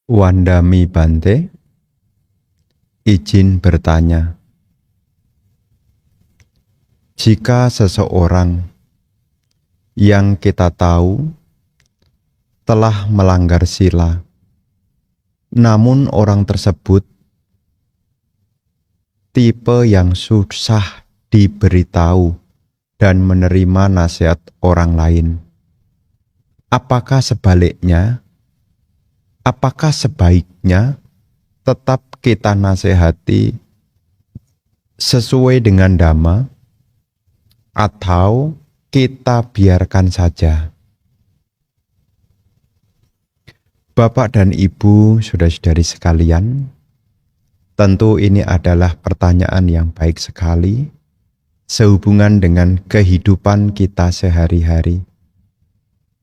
Wandami Bante, izin bertanya. Jika seseorang yang kita tahu telah melanggar sila, namun orang tersebut tipe yang susah diberitahu dan menerima nasihat orang lain, apakah sebaliknya? Apakah sebaiknya tetap kita nasihati sesuai dengan Dhamma atau kita biarkan saja? Bapak dan Ibu, saudara-saudari sekalian, tentu ini adalah pertanyaan yang baik sekali sehubungan dengan kehidupan kita sehari-hari.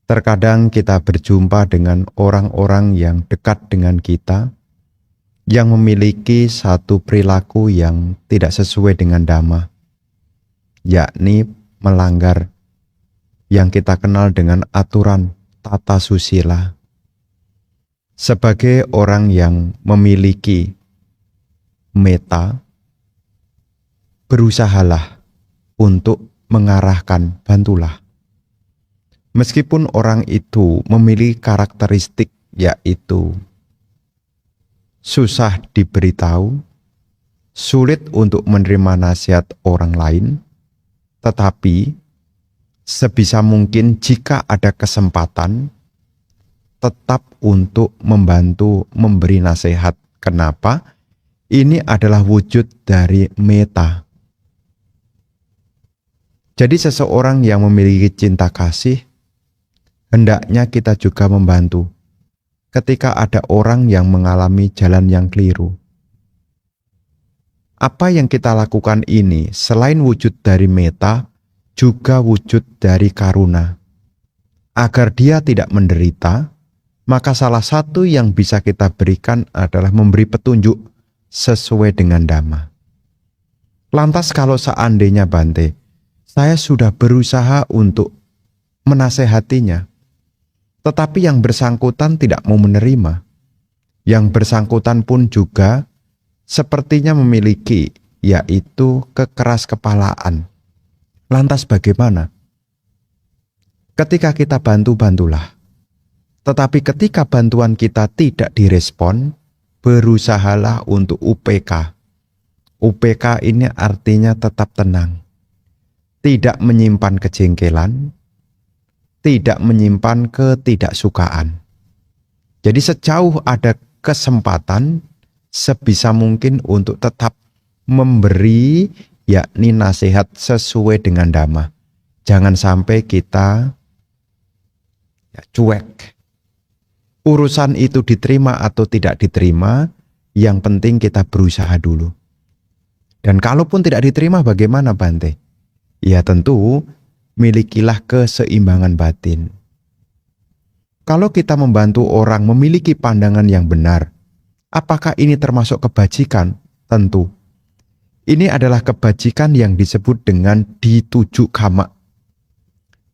Terkadang kita berjumpa dengan orang-orang yang dekat dengan kita, yang memiliki satu perilaku yang tidak sesuai dengan Dhamma, yakni melanggar yang kita kenal dengan aturan tata susila. Sebagai orang yang memiliki meta, berusahalah untuk mengarahkan, bantulah. Meskipun orang itu memiliki karakteristik yaitu susah diberitahu, sulit untuk menerima nasihat orang lain, tetapi sebisa mungkin jika ada kesempatan, tetap untuk membantu memberi nasihat. Kenapa? Ini adalah wujud dari meta. Jadi seseorang yang memiliki cinta kasih, hendaknya kita juga membantu ketika ada orang yang mengalami jalan yang keliru. Apa yang kita lakukan ini selain wujud dari meta, juga wujud dari karuna. Agar dia tidak menderita, maka salah satu yang bisa kita berikan adalah memberi petunjuk sesuai dengan Dhamma. Lantas kalau seandainya Bante, saya sudah berusaha untuk menasehatinya, tetapi yang bersangkutan tidak mau menerima. Yang bersangkutan pun juga sepertinya memiliki, yaitu kekeras-kepalaan. Lantas bagaimana? Ketika kita bantu, bantulah. Tetapi ketika bantuan kita tidak direspon, berusahalah untuk UPK. UPK ini artinya tetap tenang. Tidak menyimpan kejengkelan, tidak menyimpan ketidaksukaan. Jadi sejauh ada kesempatan, sebisa mungkin untuk tetap memberi, yakni nasihat sesuai dengan Dhamma. Jangan sampai kita cuek. Urusan itu diterima atau tidak diterima, yang penting kita berusaha dulu. Dan kalaupun tidak diterima bagaimana Bante? Ya tentu, milikilah keseimbangan batin. Kalau kita membantu orang memiliki pandangan yang benar, apakah ini termasuk kebajikan? Tentu. Ini adalah kebajikan yang disebut dengan ditujuk kama.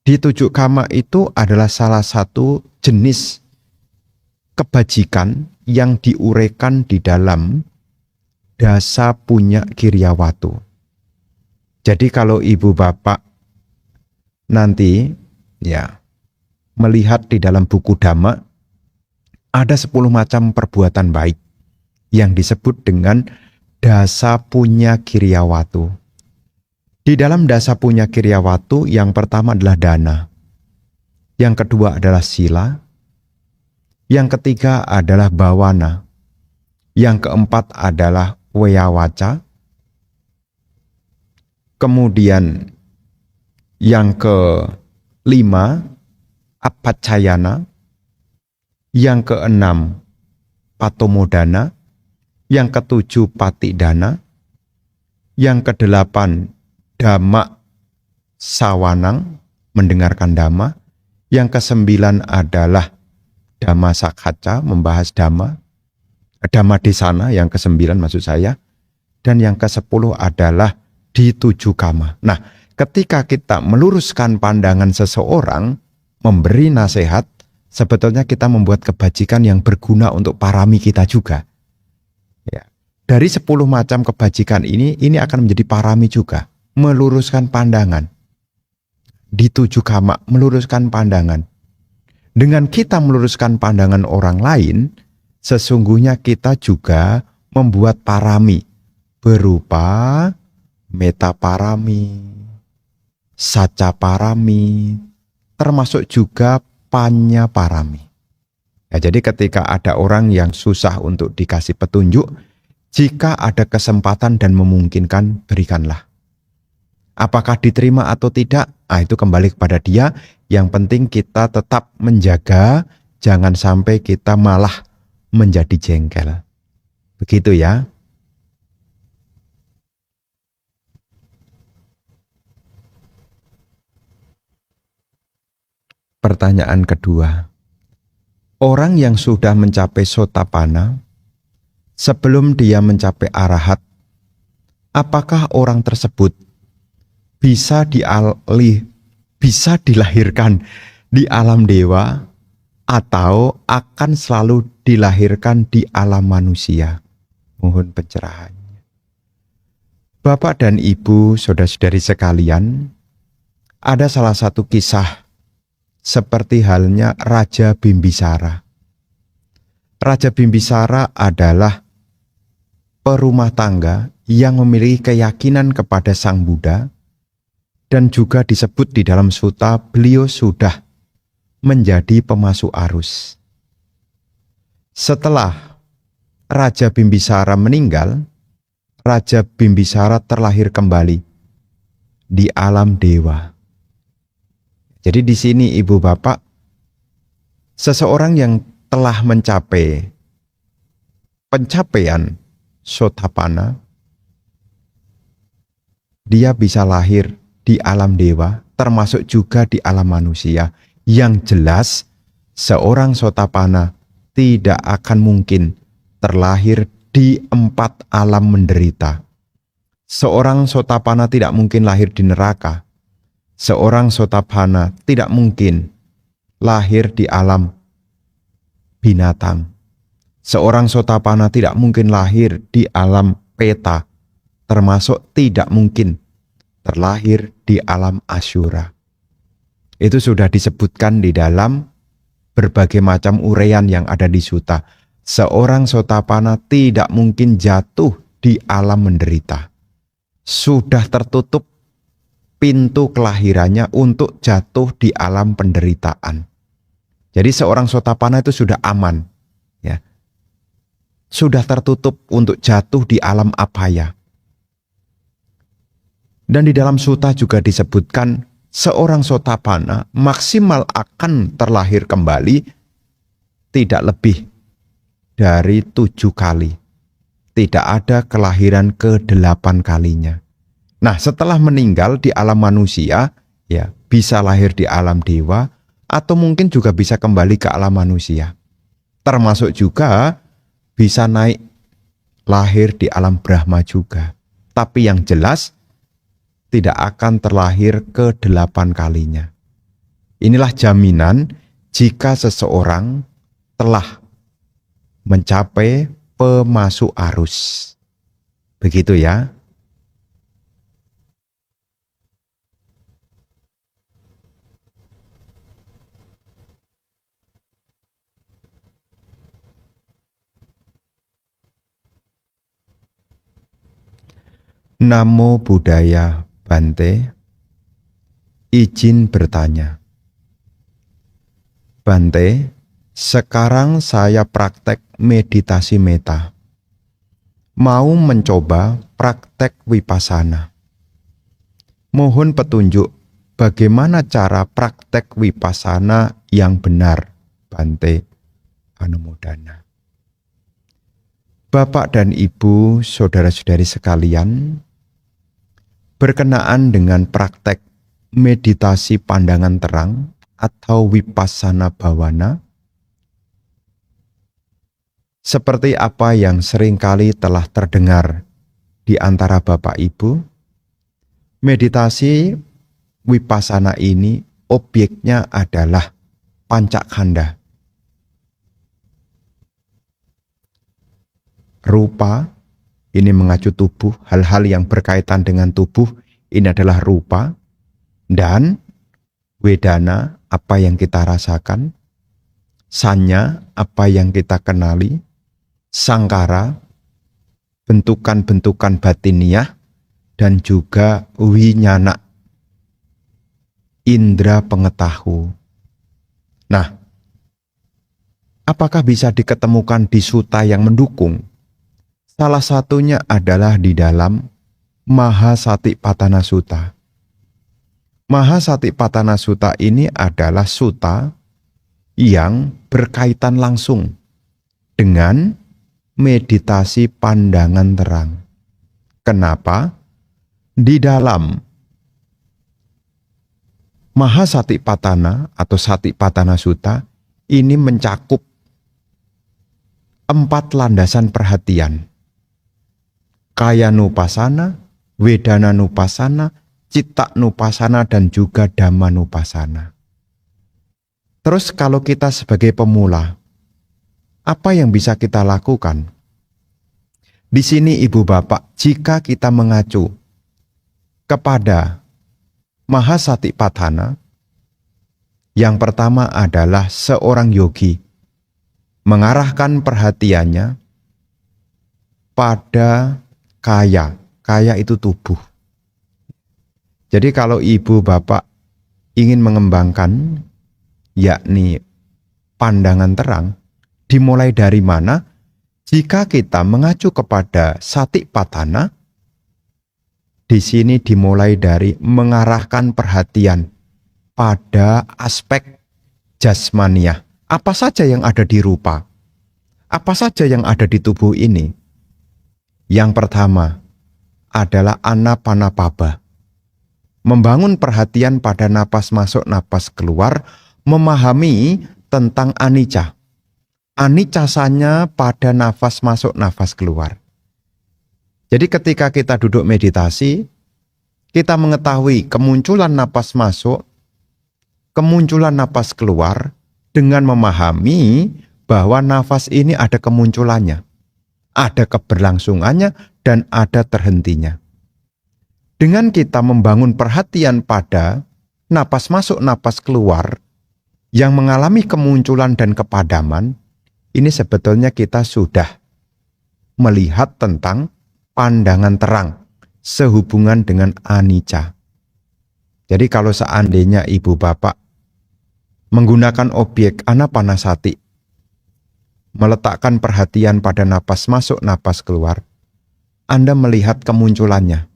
Ditujuk kama itu adalah salah satu jenis kebajikan yang diuraikan di dalam Dasa Punya Kiryawatu. Jadi kalau ibu bapak nanti melihat di dalam buku Dhamma, ada 10 macam perbuatan baik yang disebut dengan Dasa Punya Kiryawatu. Di dalam Dasa Punya Kiryawatu yang pertama adalah dana, yang kedua adalah sila, yang ketiga adalah bawana, yang keempat adalah weyawaca, kemudian yang kelima apacayana, yang keenam patomodana, yang ketujuh patidana, yang kedelapan dhamma sawanang, mendengarkan dhamma, yang kesembilan adalah dhamma sakhaca, membahas dhamma, dhamma desana yang ke-9 maksud saya, dan yang ke-10 adalah dituju kama. Nah, ketika kita meluruskan pandangan seseorang, memberi nasihat, sebetulnya kita membuat kebajikan yang berguna untuk parami kita juga. Ya. Dari 10 macam kebajikan ini akan menjadi parami juga. Meluruskan pandangan. Di 7 kama, meluruskan pandangan. Dengan kita meluruskan pandangan orang lain, sesungguhnya kita juga membuat parami. Berupa metaparami, sacaparami, termasuk juga panyaparami. Ya, jadi ketika ada orang yang susah untuk dikasih petunjuk, jika ada kesempatan dan memungkinkan, berikanlah. Apakah diterima atau tidak? Itu kembali kepada dia. Yang penting kita tetap menjaga, jangan sampai kita malah menjadi jengkel. Begitu ya. Pertanyaan kedua. Orang yang sudah mencapai sotapanna, sebelum dia mencapai arahat, apakah orang tersebut bisa dilahirkan di alam dewa atau akan selalu dilahirkan di alam manusia? Mohon pencerahannya. Bapak dan Ibu, saudara-saudari sekalian, ada salah satu kisah seperti halnya Raja Bimbisara. Raja Bimbisara adalah perumah tangga yang memiliki keyakinan kepada Sang Buddha, dan juga disebut di dalam sutta beliau sudah menjadi pemasuk arus. Setelah Raja Bimbisara meninggal, Raja Bimbisara terlahir kembali di alam dewa. Jadi di sini Ibu Bapak, seseorang yang telah mencapai pencapaian sotapanna, dia bisa lahir di alam dewa, termasuk juga di alam manusia. Yang jelas, seorang sotapanna tidak akan mungkin terlahir di 4 alam menderita. Seorang sotapanna tidak mungkin lahir di neraka. Seorang sotapanna tidak mungkin lahir di alam binatang. Seorang sotapanna tidak mungkin lahir di alam peta, termasuk tidak mungkin terlahir di alam asyura. Itu sudah disebutkan di dalam berbagai macam uraian yang ada di sutta. Seorang sotapanna tidak mungkin jatuh di alam menderita. Sudah tertutup pintu kelahirannya untuk jatuh di alam penderitaan. Jadi seorang sotapanna itu sudah aman, ya. Sudah tertutup untuk jatuh di alam apaya. Dan di dalam sutta juga disebutkan seorang sotapanna maksimal akan terlahir kembali tidak lebih dari 7 kali. Tidak ada kelahiran ke-8 kalinya. Nah, setelah meninggal di alam manusia, ya bisa lahir di alam dewa, atau mungkin juga bisa kembali ke alam manusia. Termasuk juga bisa naik lahir di alam Brahma juga. Tapi yang jelas, tidak akan terlahir ke-8 kalinya. Inilah jaminan jika seseorang telah mencapai pemasuk arus. Begitu ya. Namo Buddhaya, Bante. Izin bertanya. Bante, sekarang saya praktek meditasi meta. Mau mencoba praktek vipassana. Mohon petunjuk bagaimana cara praktek vipassana yang benar, Bante. Anumodana. Bapak dan Ibu, saudara-saudari sekalian, berkenaan dengan praktek meditasi pandangan terang atau vipassana bhavana, seperti apa yang seringkali telah terdengar di antara Bapak Ibu, meditasi Wipasana ini objeknya adalah pancakkhanda. Rupa ini mengacu tubuh, hal-hal yang berkaitan dengan tubuh ini adalah rupa. Dan wedana, apa yang kita rasakan. Sanya, apa yang kita kenali. Sangkara, bentukan-bentukan batiniah. Dan juga winyana, indera pengetahu. Nah, apakah bisa diketemukan di sutta yang mendukung? Salah satunya adalah di dalam Mahasatipatthana Sutta. Mahasatipatthana Sutta ini adalah sutta yang berkaitan langsung dengan meditasi pandangan terang. Kenapa? Di dalam Mahasatipatthana atau Satipatthana Sutta ini mencakup 4 landasan perhatian. Kayanupasana, Wedananupasana, Cittanupasana, dan juga Dhammanupasana. Terus kalau kita sebagai pemula, apa yang bisa kita lakukan? Di sini Ibu Bapak, jika kita mengacu kepada Mahasatipatthana, yang pertama adalah seorang yogi mengarahkan perhatiannya pada kaya. Kaya itu tubuh. Jadi kalau ibu bapak ingin mengembangkan yakni pandangan terang, dimulai dari mana? Jika kita mengacu kepada Satipatthana, di sini dimulai dari mengarahkan perhatian pada aspek jasmaniah. Apa saja yang ada di rupa? Apa saja yang ada di tubuh ini? Yang pertama adalah anapanapaba. Membangun perhatian pada napas masuk, napas keluar, memahami tentang anicca. Anicasanya pada nafas masuk, nafas keluar. Jadi ketika kita duduk meditasi, kita mengetahui kemunculan napas masuk, kemunculan napas keluar, dengan memahami bahwa nafas ini ada kemunculannya, ada keberlangsungannya, dan ada terhentinya. Dengan kita membangun perhatian pada napas masuk, napas keluar, yang mengalami kemunculan dan kepadaman, ini sebetulnya kita sudah melihat tentang pandangan terang sehubungan dengan anicca. Jadi kalau seandainya ibu bapak menggunakan objek anapanasati, meletakkan perhatian pada napas masuk, napas keluar, Anda melihat kemunculannya.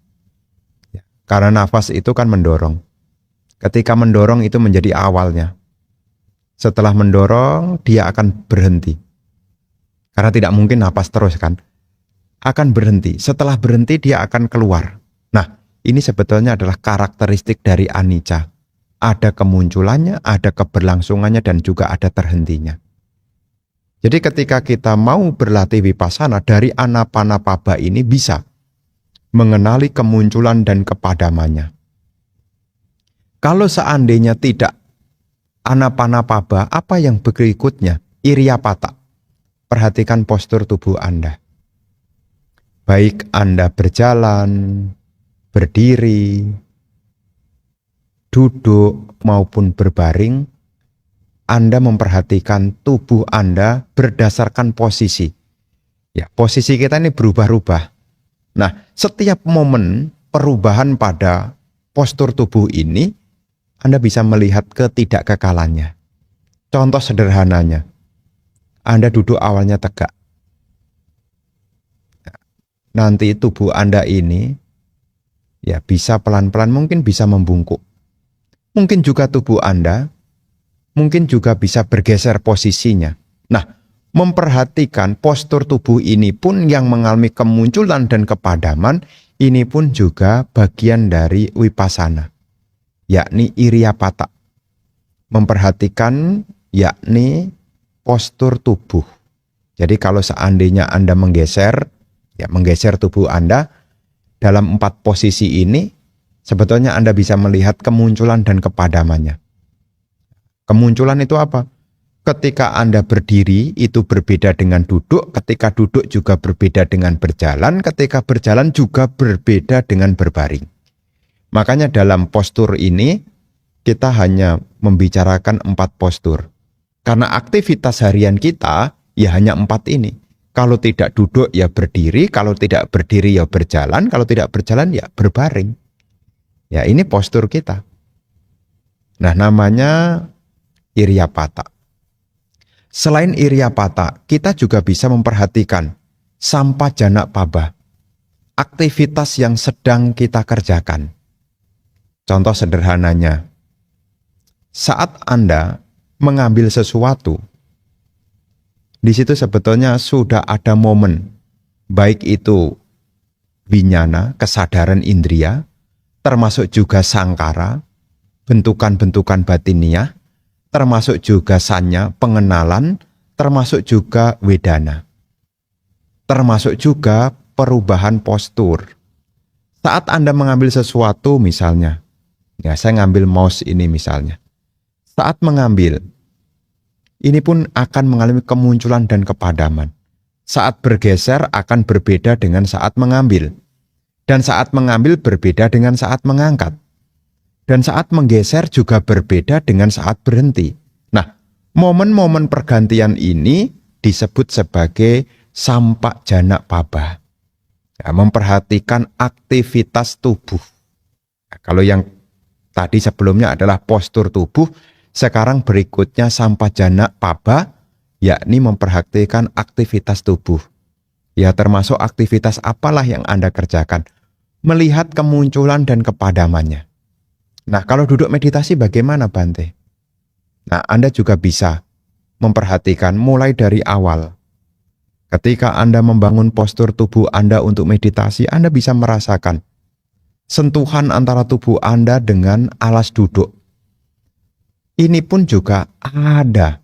Karena nafas itu kan mendorong. Ketika mendorong itu menjadi awalnya. Setelah mendorong, dia akan berhenti. Karena tidak mungkin napas terus kan. Akan berhenti. Setelah berhenti, dia akan keluar. Nah, ini sebetulnya adalah karakteristik dari anicca. Ada kemunculannya, ada keberlangsungannya, dan juga ada terhentinya. Jadi ketika kita mau berlatih vipassana, dari anapanapaba ini bisa mengenali kemunculan dan kepadamannya. Kalau seandainya tidak anapanapaba, apa yang berikutnya? Iriapata. Perhatikan postur tubuh Anda. Baik Anda berjalan, berdiri, duduk, maupun berbaring, Anda memperhatikan tubuh Anda berdasarkan posisi. Ya, posisi kita ini berubah-ubah. Nah, setiap momen perubahan pada postur tubuh ini, Anda bisa melihat ketidakkekalannya. Contoh sederhananya, Anda duduk awalnya tegak. Nanti tubuh Anda ini ya bisa pelan-pelan mungkin bisa membungkuk. Mungkin juga tubuh Anda mungkin juga bisa bergeser posisinya. Nah, memperhatikan postur tubuh ini pun yang mengalami kemunculan dan kepadaman, ini pun juga bagian dari vipassana, yakni iriapata. Memperhatikan yakni postur tubuh. Jadi kalau seandainya Anda menggeser tubuh Anda dalam 4 posisi ini, sebetulnya Anda bisa melihat kemunculan dan kepadamannya. Kemunculan itu apa? Ketika Anda berdiri itu berbeda dengan duduk, ketika duduk juga berbeda dengan berjalan, ketika berjalan juga berbeda dengan berbaring. Makanya dalam postur ini kita hanya membicarakan 4 postur. Karena aktivitas harian kita ya hanya 4 ini. Kalau tidak duduk ya berdiri, kalau tidak berdiri ya berjalan, kalau tidak berjalan ya berbaring. Ya ini postur kita. Nah namanya Iryapata. Selain Iryapata, kita juga bisa memperhatikan Sampajana-paba, aktivitas yang sedang kita kerjakan. Contoh sederhananya, saat Anda mengambil sesuatu, di situ sebetulnya sudah ada momen, baik itu winyana, kesadaran indria, termasuk juga sangkara, bentukan-bentukan batiniah, termasuk juga sanya, pengenalan, termasuk juga wedana. Termasuk juga perubahan postur. Saat Anda mengambil sesuatu misalnya, ya saya ngambil mouse ini misalnya. Saat mengambil, ini pun akan mengalami kemunculan dan kepadaman. Saat bergeser akan berbeda dengan saat mengambil. Dan saat mengambil berbeda dengan saat mengangkat. Dan saat menggeser juga berbeda dengan saat berhenti. Nah, momen-momen pergantian ini disebut sebagai Sampajana-paba. Ya, memperhatikan aktivitas tubuh. Nah, kalau yang tadi sebelumnya adalah postur tubuh, sekarang berikutnya Sampajana-paba, yakni memperhatikan aktivitas tubuh. Ya, termasuk aktivitas apalah yang Anda kerjakan. Melihat kemunculan dan kepadamannya. Nah, kalau duduk meditasi bagaimana, Bante? Nah, Anda juga bisa memperhatikan mulai dari awal. Ketika Anda membangun postur tubuh Anda untuk meditasi, Anda bisa merasakan sentuhan antara tubuh Anda dengan alas duduk. Ini pun juga ada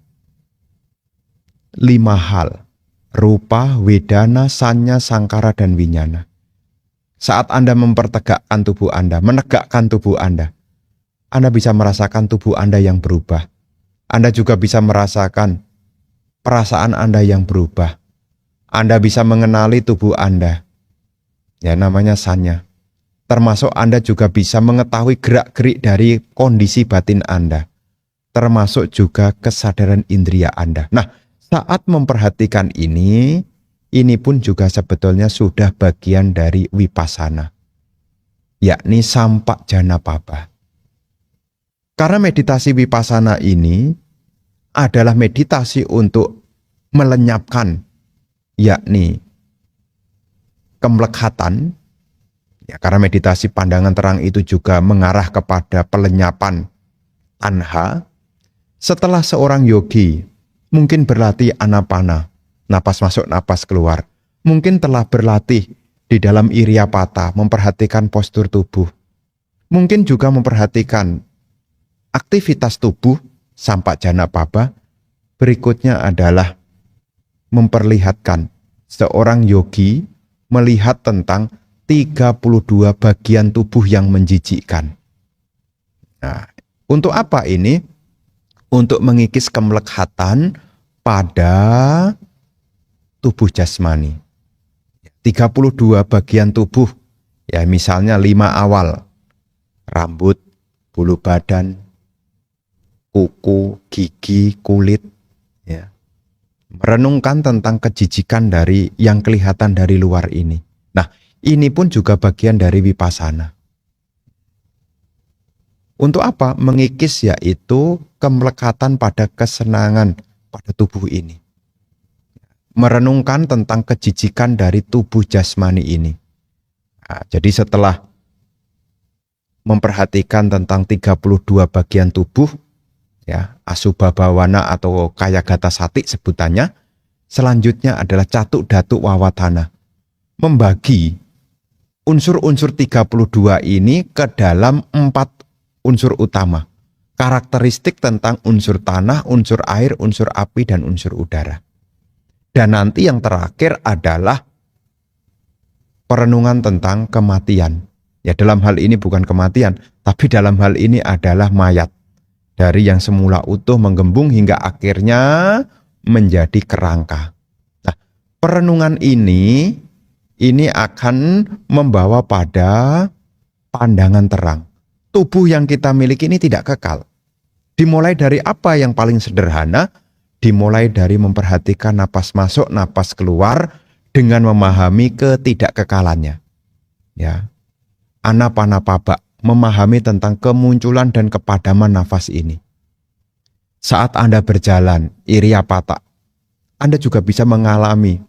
5 hal, rupa, wedana, sanya, sangkara, dan winyana. Saat Anda mempertegakkan tubuh Anda, menegakkan tubuh Anda bisa merasakan tubuh Anda yang berubah. Anda juga bisa merasakan perasaan Anda yang berubah. Anda bisa mengenali tubuh Anda. Ya, namanya sanya. Termasuk Anda juga bisa mengetahui gerak-gerik dari kondisi batin Anda. Termasuk juga kesadaran indria Anda. Nah, saat memperhatikan ini pun juga sebetulnya sudah bagian dari vipassana. Yakni Sampajana-paba. Karena meditasi vipassana ini adalah meditasi untuk melenyapkan, yakni kemlekhatan. Ya, karena meditasi pandangan terang itu juga mengarah kepada pelenyapan tanha. Setelah seorang yogi mungkin berlatih anapana, napas masuk, napas keluar. Mungkin telah berlatih di dalam Iryapata, memperhatikan postur tubuh. Mungkin juga memperhatikan aktivitas tubuh, Sampajana-paba. Berikutnya adalah memperlihatkan seorang yogi melihat tentang 32 bagian tubuh yang menjijikkan. Nah, untuk apa ini? Untuk mengikis kemlekhatan pada tubuh jasmani. 32 bagian tubuh, ya misalnya 5 awal, rambut, bulu badan, kuku, gigi, kulit, ya. Merenungkan tentang kejijikan dari yang kelihatan dari luar ini. Nah, ini pun juga bagian dari vipassana. Untuk apa? Mengikis yaitu kemelekatan pada kesenangan pada tubuh ini. Merenungkan tentang kejijikan dari tubuh jasmani ini. Nah, jadi setelah memperhatikan tentang 32 bagian tubuh, ya, Asubha Bawana atau Kayagata Sati sebutannya, selanjutnya adalah Catuk Datuk Wawatana. Membagi unsur-unsur 32 ini ke dalam 4 unsur utama. Karakteristik tentang unsur tanah, unsur air, unsur api, dan unsur udara. Dan nanti yang terakhir adalah perenungan tentang kematian. Ya dalam hal ini bukan kematian, tapi dalam hal ini adalah mayat. Dari yang semula utuh menggembung hingga akhirnya menjadi kerangka. Nah, perenungan ini akan membawa pada pandangan terang. Tubuh yang kita miliki ini tidak kekal. Dimulai dari apa yang paling sederhana, dimulai dari memperhatikan napas masuk, napas keluar dengan memahami ketidakkekalannya. Ya. Anapanapaba, memahami tentang kemunculan dan kepadaman nafas ini. Saat Anda berjalan, iriyapata, Anda juga bisa mengalami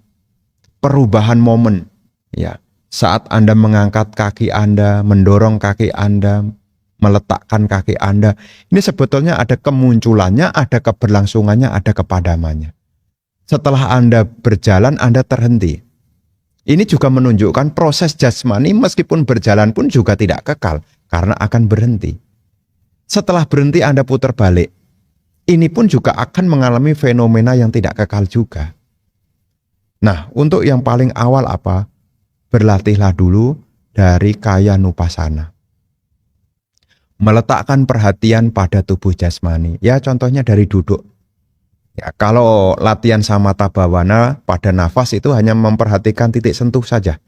perubahan momen. Ya. Saat Anda mengangkat kaki Anda, mendorong kaki Anda, meletakkan kaki Anda, ini sebetulnya ada kemunculannya, ada keberlangsungannya, ada kepadamannya. Setelah Anda berjalan, Anda terhenti. Ini juga menunjukkan proses jasmani meskipun berjalan pun juga tidak kekal karena akan berhenti. Setelah berhenti Anda putar balik. Ini pun juga akan mengalami fenomena yang tidak kekal juga. Nah, untuk yang paling awal apa? Berlatihlah dulu dari kaya nupasana. Meletakkan perhatian pada tubuh jasmani. Ya contohnya dari duduk. Ya, kalau latihan samatha bhavana pada nafas itu hanya memperhatikan titik sentuh saja.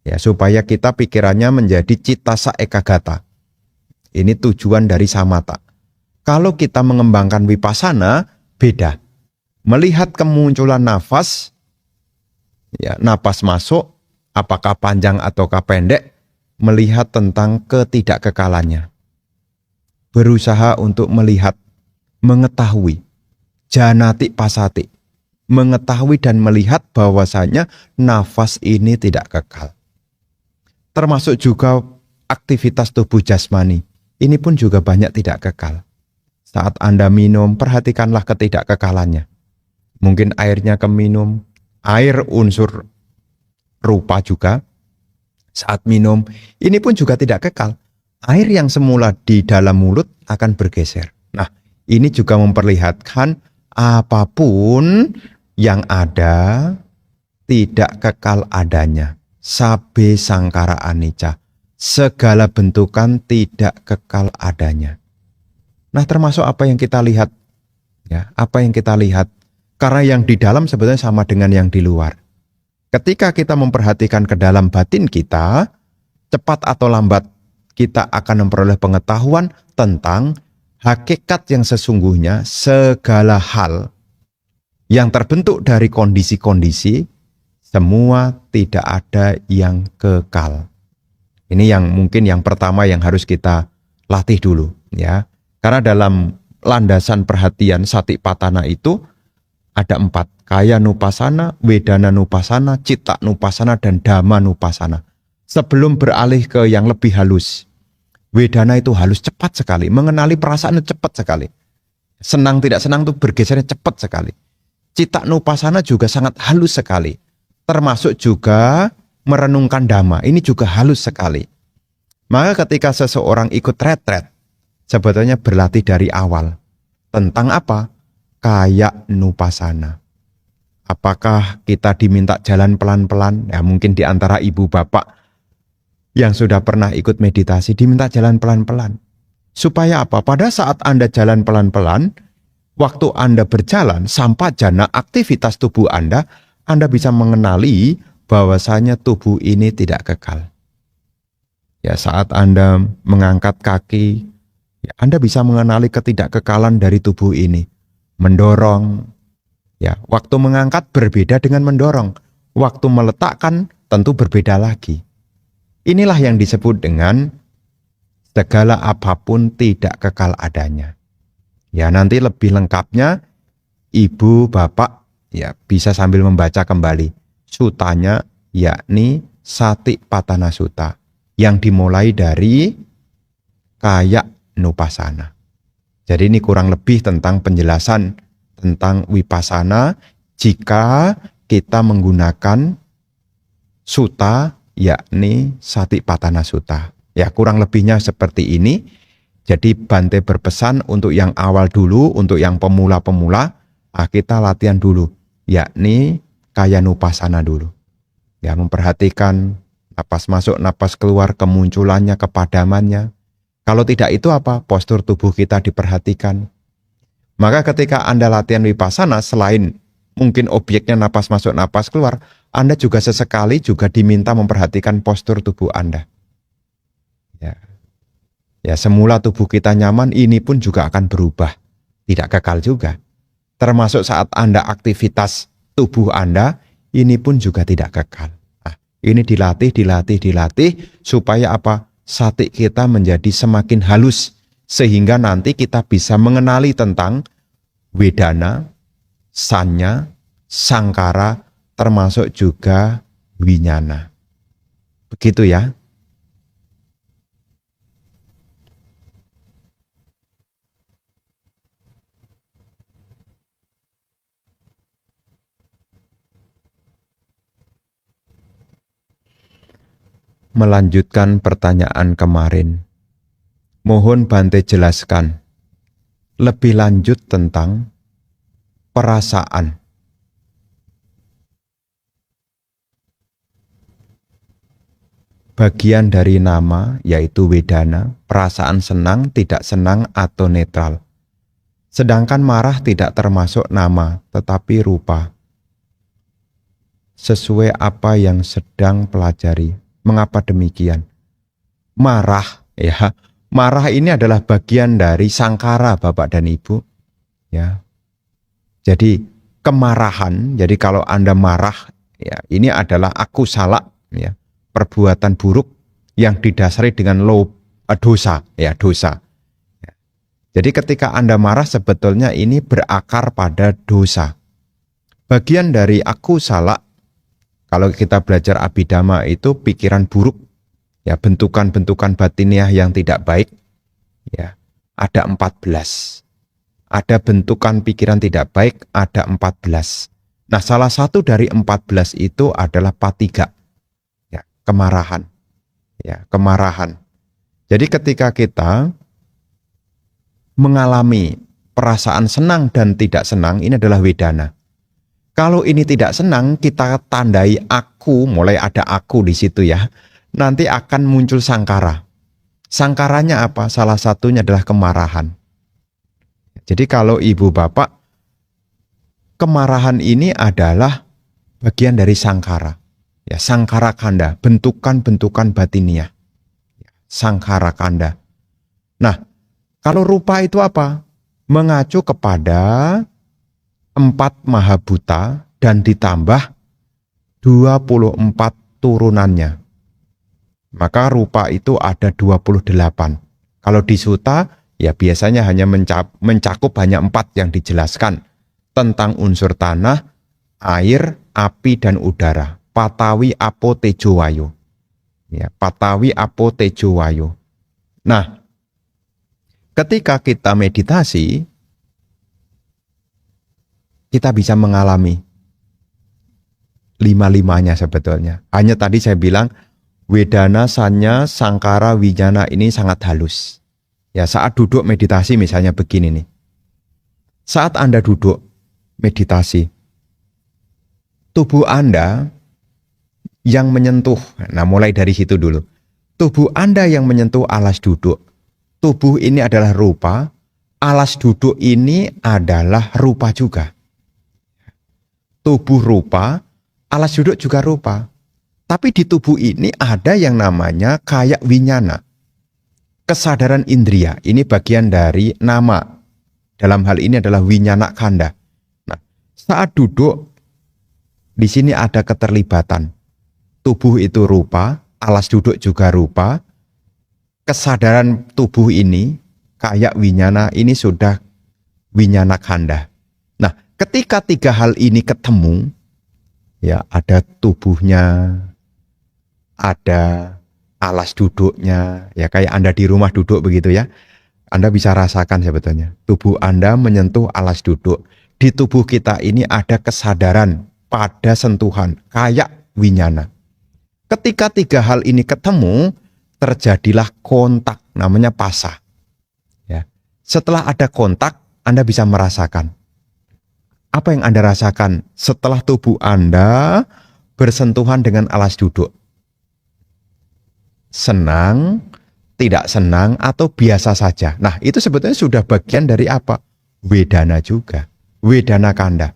Ya, supaya kita pikirannya menjadi cittasa ekagata. Ini tujuan dari samatha. Kalau kita mengembangkan vipassana, beda. Melihat kemunculan nafas, ya, napas masuk, apakah panjang ataukah pendek, melihat tentang ketidakkekalannya. Berusaha untuk melihat, mengetahui. Janati pasati, mengetahui dan melihat bahwasanya nafas ini tidak kekal. Termasuk juga aktivitas tubuh jasmani, ini pun juga banyak tidak kekal. Saat Anda minum, perhatikanlah ketidakkekalannya. Mungkin airnya keminum, air unsur rupa juga. Saat minum, ini pun juga tidak kekal. Air yang semula di dalam mulut akan bergeser. Nah, ini juga memperlihatkan apapun yang ada tidak kekal adanya. Sabe sangkara anicca. Segala bentukan tidak kekal adanya. Nah, termasuk apa yang kita lihat. Ya, apa yang kita lihat. Karena yang di dalam sebetulnya sama dengan yang di luar. Ketika kita memperhatikan ke dalam batin kita, cepat atau lambat kita akan memperoleh pengetahuan tentang hakikat yang sesungguhnya segala hal yang terbentuk dari kondisi-kondisi, semua tidak ada yang kekal. Ini yang mungkin yang pertama yang harus kita latih dulu, ya. Karena dalam landasan perhatian satipatthana itu ada 4. Kaya nupasana, wedana nupasana, citta nupasana, dan dhamma nupasana. Sebelum beralih ke yang lebih halus. Wedana itu halus, cepat sekali. Mengenali perasaan itu cepat sekali. Senang tidak senang itu bergesernya cepat sekali. Citta nupasana juga sangat halus sekali. Termasuk juga merenungkan dhamma. Ini juga halus sekali. Maka ketika seseorang ikut retret, sebetulnya berlatih dari awal. Tentang apa? Kaya nupasana. Apakah kita diminta jalan pelan-pelan? Ya mungkin di antara ibu bapak yang sudah pernah ikut meditasi diminta jalan pelan-pelan. Supaya apa? Pada saat Anda jalan pelan-pelan, waktu Anda berjalan, sampajana aktivitas tubuh Anda bisa mengenali bahwasanya tubuh ini tidak kekal. Ya, saat Anda mengangkat kaki, ya, Anda bisa mengenali ketidakkekalan dari tubuh ini. Mendorong, ya, waktu mengangkat berbeda dengan mendorong. Waktu meletakkan tentu berbeda lagi. Inilah yang disebut dengan segala apapun tidak kekal adanya. Ya, nanti lebih lengkapnya ibu, bapak, ya, bisa sambil membaca kembali sutanya, yakni Satipatthana Sutta, yang dimulai dari kaya nupasana. Jadi ini kurang lebih tentang penjelasan tentang vipassana jika kita menggunakan sutta, yakni Satipatthana Sutta. Ya, kurang lebihnya seperti ini. Jadi Bante berpesan untuk yang awal dulu, untuk yang pemula-pemula, kita latihan dulu, yakni kaya nupasana dulu. Ya, memperhatikan Napas masuk, napas keluar, kemunculannya, kepadamannya. Kalau tidak itu apa? Postur tubuh kita diperhatikan. Maka ketika Anda latihan Vipassana, selain mungkin objeknya napas masuk, napas keluar, Anda juga sesekali juga diminta memperhatikan postur tubuh Anda. Ya, semula tubuh kita nyaman, ini pun juga akan berubah. Tidak kekal juga. Termasuk saat Anda aktivitas tubuh Anda, ini pun juga tidak kekal. Nah, ini dilatih, supaya apa? Sati kita menjadi semakin halus, sehingga nanti kita bisa mengenali tentang Wedana, Sanya, Sangkara, termasuk juga Winyana. Begitu ya. Melanjutkan pertanyaan kemarin, mohon Bante jelaskan lebih lanjut tentang perasaan. Bagian dari nama yaitu Wedana, perasaan senang, tidak senang, atau netral. Sedangkan marah tidak termasuk nama, tetapi rupa. Sesuai apa yang sedang pelajari. Mengapa demikian? Marah, ya. Marah ini adalah bagian dari sangkara, Bapak dan Ibu. Ya. Jadi kemarahan, jadi kalau Anda marah, ya, ini adalah akusala, ya, perbuatan buruk yang didasari dengan dosa, ya, dosa. Ya. Jadi ketika Anda marah sebetulnya ini berakar pada dosa. Bagian dari akusala, kalau kita belajar Abhidhamma itu pikiran buruk, ya, bentukan-bentukan batiniah yang tidak baik, ya, ada 14. Ada bentukan pikiran tidak baik, ada 14. Nah, salah satu dari 14 itu adalah patiga, ya, kemarahan. Ya, kemarahan. Jadi ketika kita mengalami perasaan senang dan tidak senang, ini adalah Wedana. Kalau ini tidak senang, kita tandai aku, mulai ada aku di situ ya. Nanti akan muncul sangkara. Sangkaranya apa? Salah satunya adalah kemarahan. Jadi kalau ibu bapak, kemarahan ini adalah bagian dari sangkara. Ya, sangkara kanda, bentukan-bentukan batiniah. Sangkara kanda. Nah, kalau rupa itu apa? Mengacu kepada 4 mahabhuta dan ditambah 24 turunannya. Maka rupa itu ada 28. Kalau di Sutta, ya biasanya hanya mencakup hanya 4 yang dijelaskan. Tentang unsur tanah, air, api, dan udara. Patawi, apo, tejo, wayo. Ya, patawi, apo, tejo, wayo. Nah, ketika kita meditasi, kita bisa mengalami 5-5-nya sebetulnya. Hanya tadi saya bilang, Wedana, Sanya, Sangkara, Winyana ini sangat halus. Ya, saat duduk meditasi misalnya begini nih. Saat Anda duduk meditasi, tubuh Anda yang menyentuh, nah mulai dari situ dulu. Tubuh Anda yang menyentuh alas duduk. Tubuh ini adalah rupa, alas duduk ini adalah rupa juga. Tubuh rupa, alas duduk juga rupa. Tapi di tubuh ini ada yang namanya kayak winyana. Kesadaran indria, ini bagian dari nama. Dalam hal ini adalah winyana kanda. Nah, saat duduk, di sini ada keterlibatan. Tubuh itu rupa, alas duduk juga rupa. Kesadaran tubuh ini, kayak winyana, ini sudah winyana kanda. Nah, ketika 3 hal ini ketemu, ya ada tubuhnya, ada alas duduknya, ya kayak Anda di rumah duduk begitu ya. Anda bisa rasakan sebetulnya. Tubuh Anda menyentuh alas duduk. Di tubuh kita ini ada kesadaran pada sentuhan, kayak winyana. Ketika 3 hal ini ketemu, terjadilah kontak, namanya pasa. Ya. Setelah ada kontak, Anda bisa merasakan. Apa yang Anda rasakan setelah tubuh Anda bersentuhan dengan alas duduk? senang, tidak senang, atau biasa saja. Nah, itu sebetulnya sudah bagian dari apa? Wedana juga. Wedana kanda.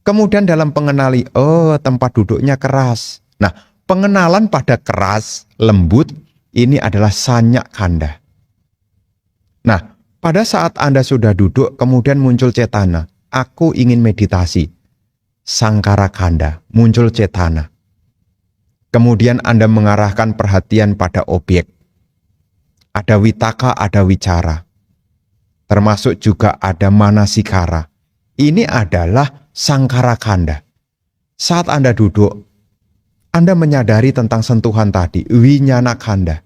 Kemudian dalam pengenali, oh tempat duduknya keras. Nah, pengenalan pada keras, lembut, ini adalah sanyak kanda. Nah, pada saat Anda sudah duduk, kemudian muncul cetana. Aku ingin meditasi. Sangkara kanda, muncul cetana. Kemudian Anda mengarahkan perhatian pada objek. Ada witaka, ada wicara. Termasuk juga ada manasikara. Ini adalah sangkara kanda. Saat Anda duduk, Anda menyadari tentang sentuhan tadi, winyana kanda.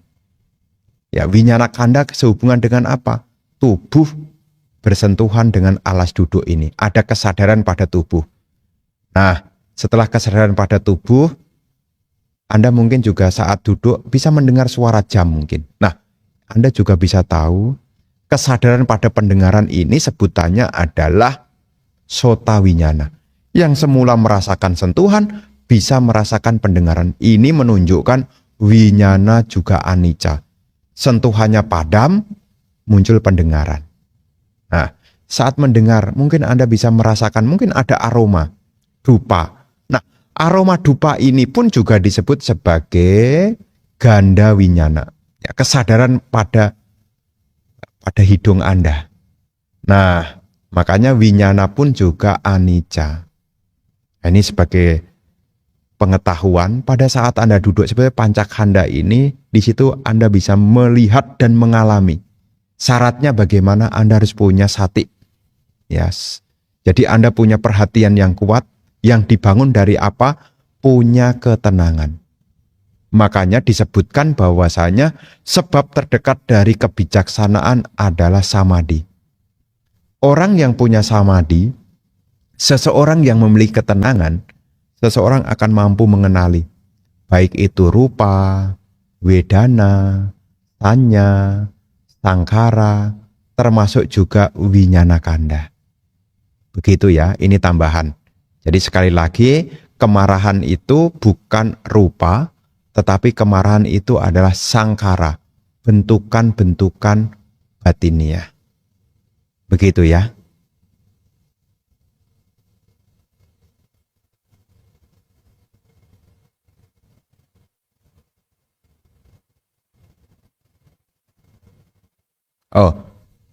Ya, winyana kanda sehubungan dengan apa? Tubuh bersentuhan dengan alas duduk ini. Ada kesadaran pada tubuh. Nah, setelah kesadaran pada tubuh, Anda mungkin juga saat duduk bisa mendengar suara jam mungkin. Nah, Anda juga bisa tahu kesadaran pada pendengaran ini sebutannya adalah sota winyana. Yang semula merasakan sentuhan bisa merasakan pendengaran. Ini menunjukkan winyana juga anicca. Sentuhannya padam, muncul pendengaran. Nah, saat mendengar mungkin Anda bisa merasakan mungkin ada aroma dupa. Nah, aroma dupa ini pun juga disebut sebagai ganda winyana. Ya, kesadaran pada hidung Anda. Nah, makanya winyana pun juga anicca. Nah, ini sebagai pengetahuan pada saat Anda duduk sebagai pancakanda ini, di situ Anda bisa melihat dan mengalami. Syaratnya bagaimana? Anda harus punya sati. Yes. Jadi Anda punya perhatian yang kuat, yang dibangun dari apa? Punya ketenangan. Makanya disebutkan bahwasanya sebab terdekat dari kebijaksanaan adalah samadhi. Orang yang punya samadhi, seseorang yang memiliki ketenangan, seseorang akan mampu mengenali, baik itu rupa, wedana, sanya, sangkara, termasuk juga winyana kanda. Begitu ya, ini tambahan. Jadi sekali lagi, kemarahan itu bukan rupa, tetapi kemarahan itu adalah sangkara, bentukan-bentukan batiniah. Begitu ya. Oh,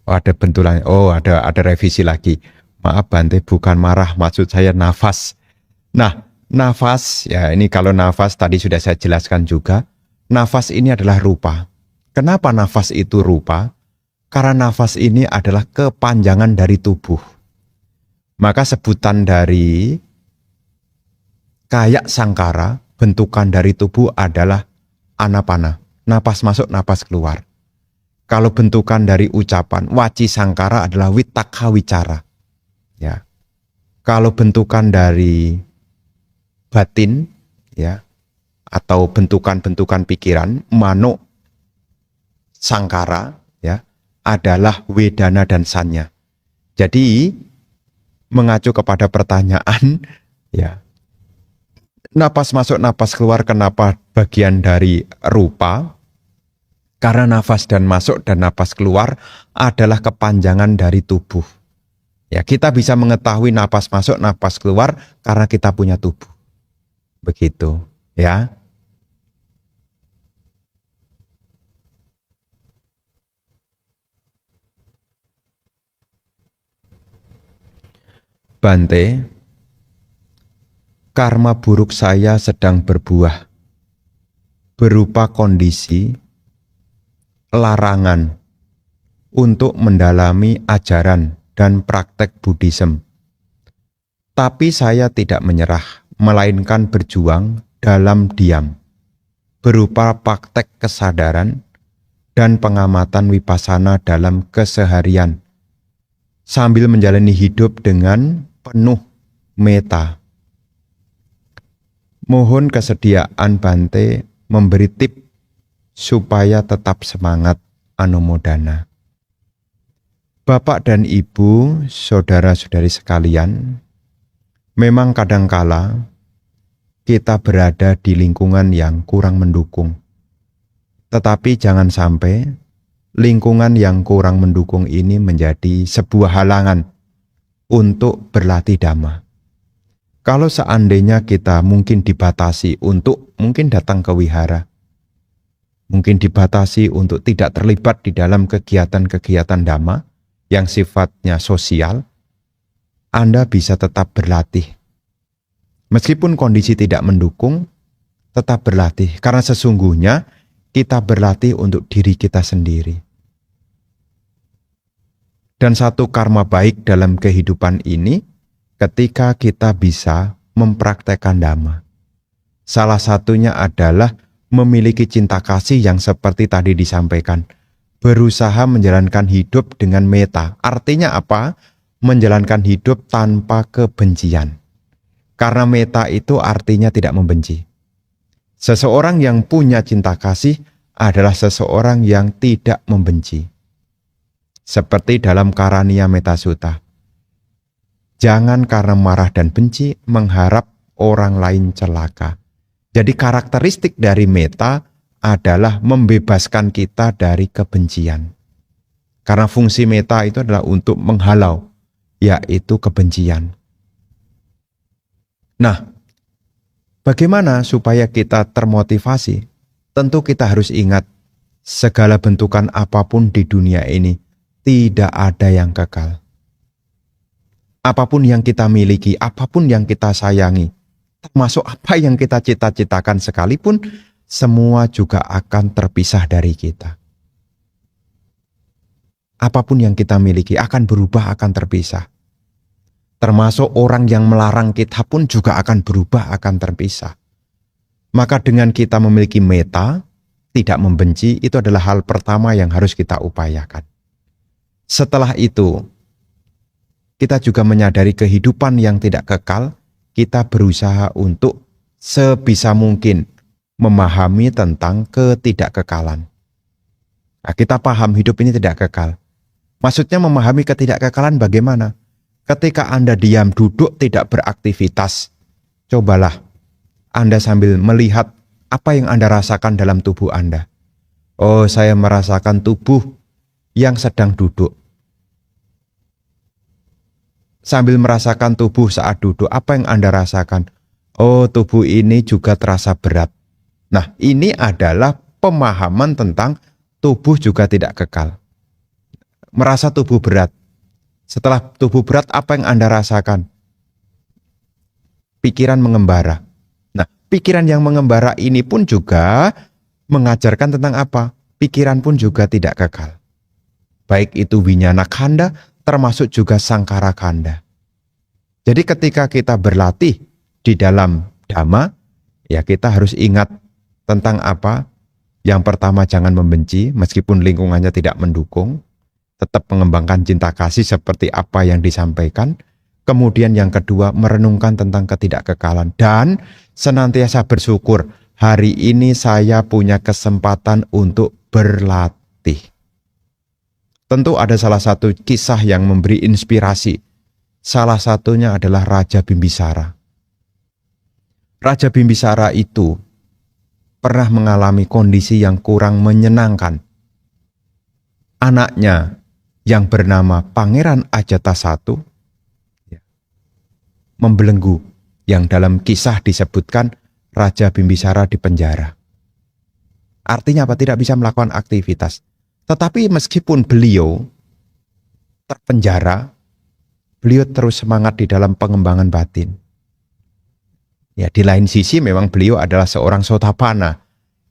ada bentulan. Oh, ada revisi lagi. Maaf Bante, bukan marah, maksud saya nafas. Nah, nafas, ya ini kalau nafas tadi sudah saya jelaskan juga. Nafas ini adalah rupa. Kenapa nafas itu rupa? Karena nafas ini adalah kepanjangan dari tubuh. Maka sebutan dari kayak sangkara, bentukan dari tubuh adalah anapana. Napas masuk, napas keluar. Kalau bentukan dari ucapan, waci sangkara adalah witakha wicara. Ya. Kalau bentukan dari batin, ya, atau bentukan-bentukan pikiran, mano sangkara, ya, adalah wedana dan sanya. Jadi mengacu kepada pertanyaan, ya, napas masuk, napas keluar, kenapa bagian dari rupa? Karena nafas dan masuk dan napas keluar adalah kepanjangan dari tubuh. Ya, kita bisa mengetahui napas masuk, napas keluar karena kita punya tubuh. Begitu, ya. Bante, karma buruk saya sedang berbuah berupa kondisi larangan untuk mendalami ajaran dan praktek Buddhism. Tapi saya tidak menyerah, melainkan berjuang dalam diam, berupa praktek kesadaran dan pengamatan vipassana dalam keseharian, sambil menjalani hidup dengan penuh metta. Mohon kesediaan Bante memberi tip supaya tetap semangat, Anumodana. Bapak dan Ibu, saudara-saudari sekalian, memang kadangkala kita berada di lingkungan yang kurang mendukung. Tetapi jangan sampai lingkungan yang kurang mendukung ini menjadi sebuah halangan untuk berlatih dhamma. Kalau seandainya kita mungkin dibatasi untuk mungkin datang ke wihara, mungkin dibatasi untuk tidak terlibat di dalam kegiatan-kegiatan dhamma yang sifatnya sosial, Anda bisa tetap berlatih. Meskipun kondisi tidak mendukung, tetap berlatih. Karena sesungguhnya kita berlatih untuk diri kita sendiri. Dan satu karma baik dalam kehidupan ini, ketika kita bisa mempraktekkan dhamma. Salah satunya adalah memiliki cinta kasih yang seperti tadi disampaikan. Berusaha menjalankan hidup dengan metta. Artinya apa? Menjalankan hidup tanpa kebencian. Karena metta itu artinya tidak membenci. Seseorang yang punya cinta kasih adalah seseorang yang tidak membenci. Seperti dalam Karaniya Metta Sutta. Jangan karena marah dan benci mengharap orang lain celaka. Jadi karakteristik dari metta adalah membebaskan kita dari kebencian. Karena fungsi metta itu adalah untuk menghalau, yaitu kebencian. Nah, bagaimana supaya kita termotivasi? Tentu kita harus ingat, segala bentukan apapun di dunia ini tidak ada yang kekal. Apapun yang kita miliki, apapun yang kita sayangi, termasuk apa yang kita cita-citakan sekalipun, semua juga akan terpisah dari kita. Apapun yang kita miliki akan berubah, akan terpisah. Termasuk orang yang melarang kita pun juga akan berubah, akan terpisah. Maka dengan kita memiliki metta, tidak membenci, itu adalah hal pertama yang harus kita upayakan. Setelah itu, kita juga menyadari kehidupan yang tidak kekal, kita berusaha untuk sebisa mungkin memahami tentang ketidakkekalan. Nah, kita paham hidup ini tidak kekal. Maksudnya memahami ketidakkekalan bagaimana? Ketika Anda diam, duduk, tidak beraktivitas, cobalah Anda sambil melihat apa yang Anda rasakan dalam tubuh Anda. Oh, saya merasakan tubuh yang sedang duduk. Sambil merasakan tubuh saat duduk, apa yang Anda rasakan? Oh, tubuh ini juga terasa berat. Nah, ini adalah pemahaman tentang tubuh juga tidak kekal. Merasa tubuh berat. Setelah tubuh berat, apa yang Anda rasakan? Pikiran mengembara. Nah, pikiran yang mengembara ini pun juga mengajarkan tentang apa? Pikiran pun juga tidak kekal. Baik itu winyana khanda, termasuk juga sangkara khanda. Jadi ketika kita berlatih di dalam dhamma, ya kita harus ingat tentang apa? Yang pertama, jangan membenci meskipun lingkungannya tidak mendukung. Tetap mengembangkan cinta kasih seperti apa yang disampaikan. Kemudian yang kedua, merenungkan tentang ketidakkekalan. Dan senantiasa bersyukur, hari ini saya punya kesempatan untuk berlatih. Tentu ada salah satu kisah yang memberi inspirasi. Salah satunya adalah Raja Bimbisara. Raja Bimbisara itu pernah mengalami kondisi yang kurang menyenangkan. Anaknya yang bernama Pangeran Ajatasattu membelenggu, yang dalam kisah disebutkan Raja Bimbisara dipenjara. Artinya apa? Tidak bisa melakukan aktivitas. Tetapi meskipun beliau terpenjara, beliau terus semangat di dalam pengembangan batin. Ya, di lain sisi memang beliau adalah seorang Sotapanna.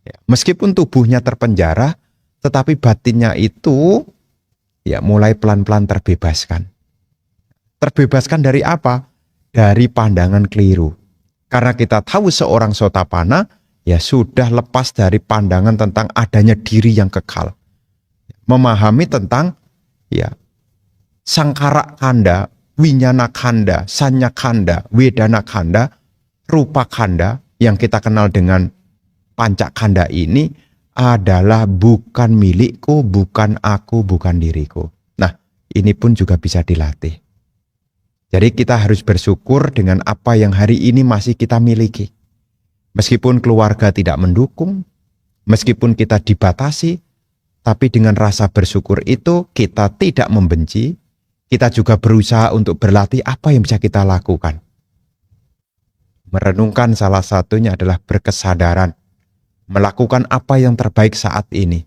Ya, meskipun tubuhnya terpenjara, tetapi batinnya itu ya mulai pelan-pelan terbebaskan. Terbebaskan dari apa? Dari pandangan keliru. Karena kita tahu seorang Sotapanna ya sudah lepas dari pandangan tentang adanya diri yang kekal. Memahami tentang ya sangkara khanda, winyana khanda, sanya khanda, wedana khanda, rupa khanda yang kita kenal dengan panca khanda ini adalah bukan milikku, bukan aku, bukan diriku. Nah, ini pun juga bisa dilatih. Jadi kita harus bersyukur dengan apa yang hari ini masih kita miliki. Meskipun keluarga tidak mendukung, Meskipun kita dibatasi, tapi dengan rasa bersyukur itu kita tidak membenci, kita juga berusaha untuk berlatih apa yang bisa kita lakukan. Merenungkan salah satunya adalah berkesadaran, melakukan apa yang terbaik saat ini.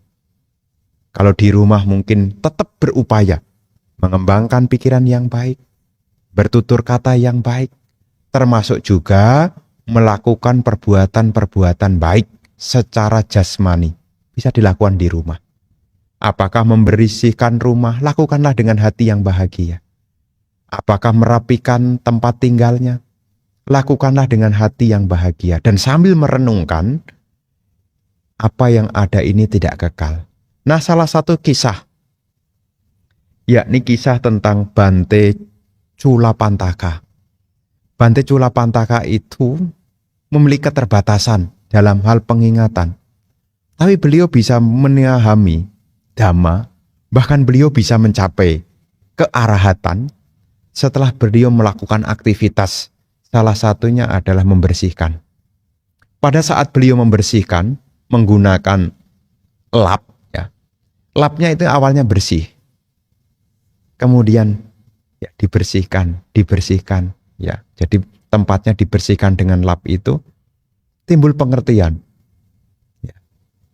Kalau di rumah mungkin tetap berupaya, mengembangkan pikiran yang baik, bertutur kata yang baik, termasuk juga melakukan perbuatan-perbuatan baik secara jasmani. Bisa dilakukan di rumah. Apakah membersihkan rumah? Lakukanlah dengan hati yang bahagia. Apakah merapikan tempat tinggalnya? Lakukanlah dengan hati yang bahagia. Dan sambil merenungkan, apa yang ada ini tidak kekal. Nah, salah satu kisah, yakni kisah tentang Bante Culapantaka. Bante Culapantaka itu memiliki keterbatasan dalam hal pengingatan. Tapi beliau bisa memahami Dhamma, bahkan beliau bisa mencapai kearahatan setelah beliau melakukan aktivitas. Salah satunya adalah membersihkan. Pada saat beliau membersihkan menggunakan lap, ya, lapnya itu awalnya bersih. Kemudian ya, dibersihkan, ya. Jadi tempatnya dibersihkan dengan lap itu, timbul pengertian. Ya.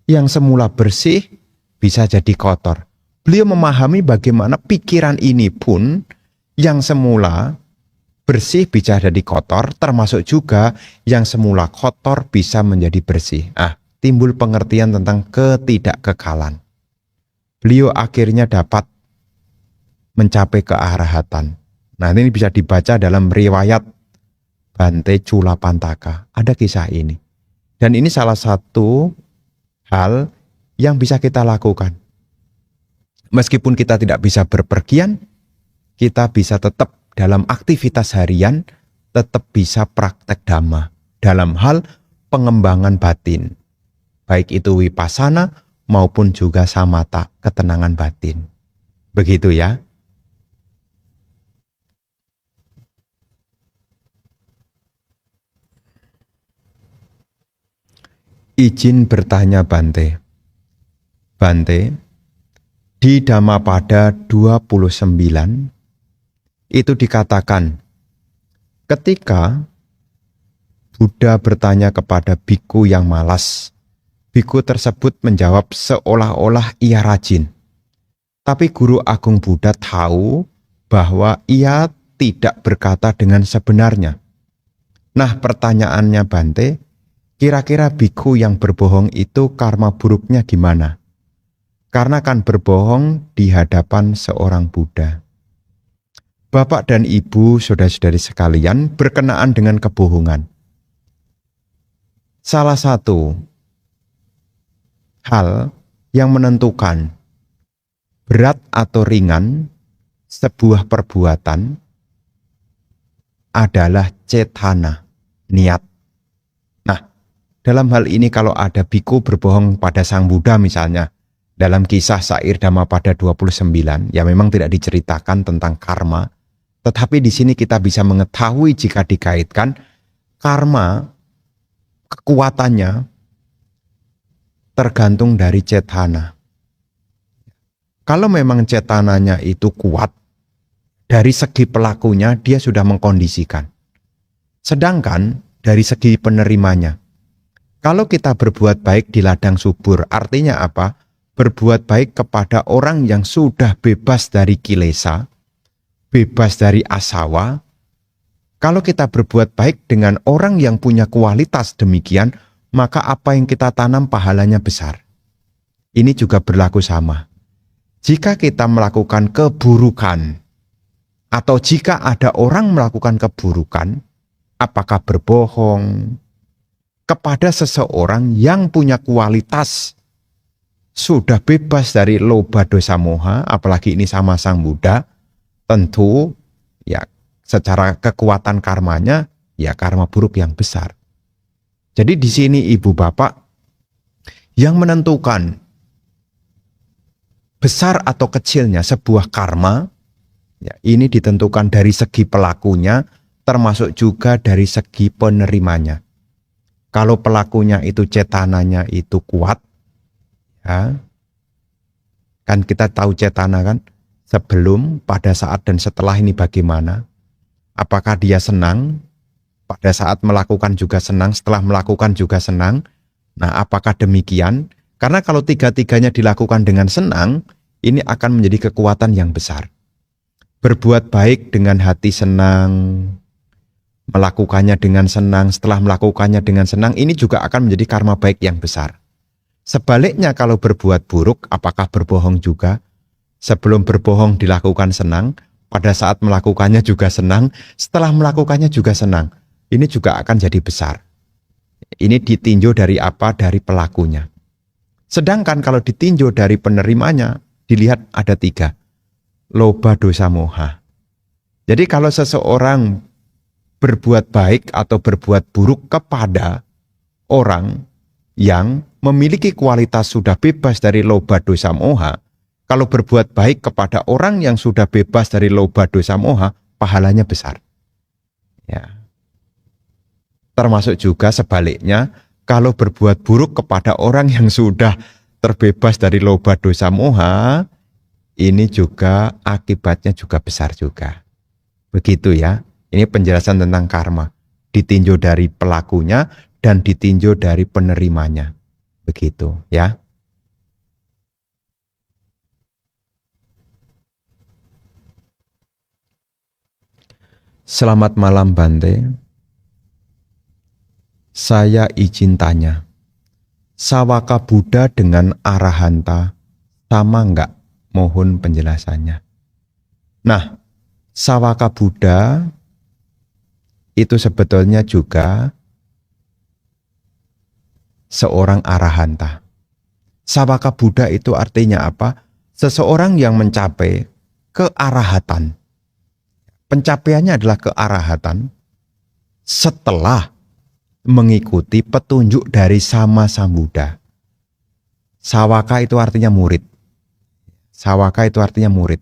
Yang semula bersih bisa jadi kotor. Beliau memahami bagaimana pikiran ini pun yang semula bersih bisa jadi kotor, termasuk juga yang semula kotor bisa menjadi bersih. Timbul pengertian tentang ketidakkekalan. Beliau akhirnya dapat mencapai kearahatan. Nah, ini bisa dibaca dalam riwayat Bante Culapantaka. Ada kisah ini. Dan ini salah satu hal yang bisa kita lakukan. Meskipun kita tidak bisa berpergian, kita bisa tetap dalam aktivitas harian, tetap bisa praktek Dhamma dalam hal pengembangan batin. Baik itu vipassana maupun juga samatha, ketenangan batin. Begitu ya. Izin bertanya Bante. Bante, di Dhammapada 29 itu dikatakan, ketika Buddha bertanya kepada biku yang malas, biku tersebut menjawab seolah-olah ia rajin. Tapi Guru Agung Buddha tahu bahwa ia tidak berkata dengan sebenarnya. Nah, pertanyaannya Bante, kira-kira biku yang berbohong itu karma buruknya gimana? Karena kan berbohong di hadapan seorang Buddha. Bapak dan Ibu, saudara-saudari sekalian, berkenaan dengan kebohongan. Salah satu hal yang menentukan berat atau ringan sebuah perbuatan adalah cetana, niat. Nah, dalam hal ini kalau ada biku berbohong pada Sang Buddha misalnya, dalam kisah syair Dhammapada 29, ya memang tidak diceritakan tentang karma, tetapi di sini kita bisa mengetahui jika dikaitkan karma, kekuatannya tergantung dari cetana. Kalau memang cetananya itu kuat, dari segi pelakunya dia sudah mengkondisikan. Sedangkan dari segi penerimanya, kalau kita berbuat baik di ladang subur, artinya apa? Berbuat baik kepada orang yang sudah bebas dari kilesa, bebas dari asawa. Kalau kita berbuat baik dengan orang yang punya kualitas demikian, maka apa yang kita tanam pahalanya besar. Ini juga berlaku sama. Jika kita melakukan keburukan, atau jika ada orang melakukan keburukan, apakah berbohong kepada seseorang yang punya kualitas sudah bebas dari loba dosa moha, apalagi ini sama Sang Buddha, tentu ya secara kekuatan karmanya ya karma buruk yang besar. Jadi di sini Ibu Bapak yang menentukan besar atau kecilnya sebuah karma, ya, ini ditentukan dari segi pelakunya, termasuk juga dari segi penerimanya. Kalau pelakunya itu cetananya itu kuat, Ya. Kan kita tahu cetana kan, sebelum, pada saat, dan setelah ini bagaimana. Apakah dia senang, pada saat melakukan juga senang, setelah melakukan juga senang. Nah, apakah demikian? Karena kalau tiga-tiganya dilakukan dengan senang, ini akan menjadi kekuatan yang besar. Berbuat baik dengan hati senang, melakukannya dengan senang, setelah melakukannya dengan senang, ini juga akan menjadi karma baik yang besar. Sebaliknya kalau berbuat buruk, apakah berbohong juga? Sebelum berbohong dilakukan senang, pada saat melakukannya juga senang, setelah melakukannya juga senang. Ini juga akan jadi besar. Ini ditinjau dari apa? Dari pelakunya. Sedangkan kalau ditinjau dari penerimanya, dilihat ada 3. Loba, dosa, moha. Jadi kalau seseorang berbuat baik atau berbuat buruk kepada orang yang memiliki kualitas sudah bebas dari loba, dosa, moha, kalau berbuat baik kepada orang yang sudah bebas dari loba, dosa, moha, pahalanya besar. Ya. Termasuk juga sebaliknya, kalau berbuat buruk kepada orang yang sudah terbebas dari loba, dosa, moha, ini juga akibatnya juga besar juga. Begitu ya. Ini penjelasan tentang karma. Ditinjau dari pelakunya dan ditinjau dari penerimanya. Begitu ya. Selamat malam Bante. Saya izin tanya. Sawaka Buddha dengan Arahanta sama enggak? Mohon penjelasannya. Nah, Sawaka Buddha itu sebetulnya juga seorang Arahanta. Sawaka Buddha itu artinya apa? Seseorang yang mencapai kearahatan. Pencapaiannya adalah kearahatan setelah mengikuti petunjuk dari Sama Sambuddha. Sawaka itu artinya murid. Sawaka itu artinya murid.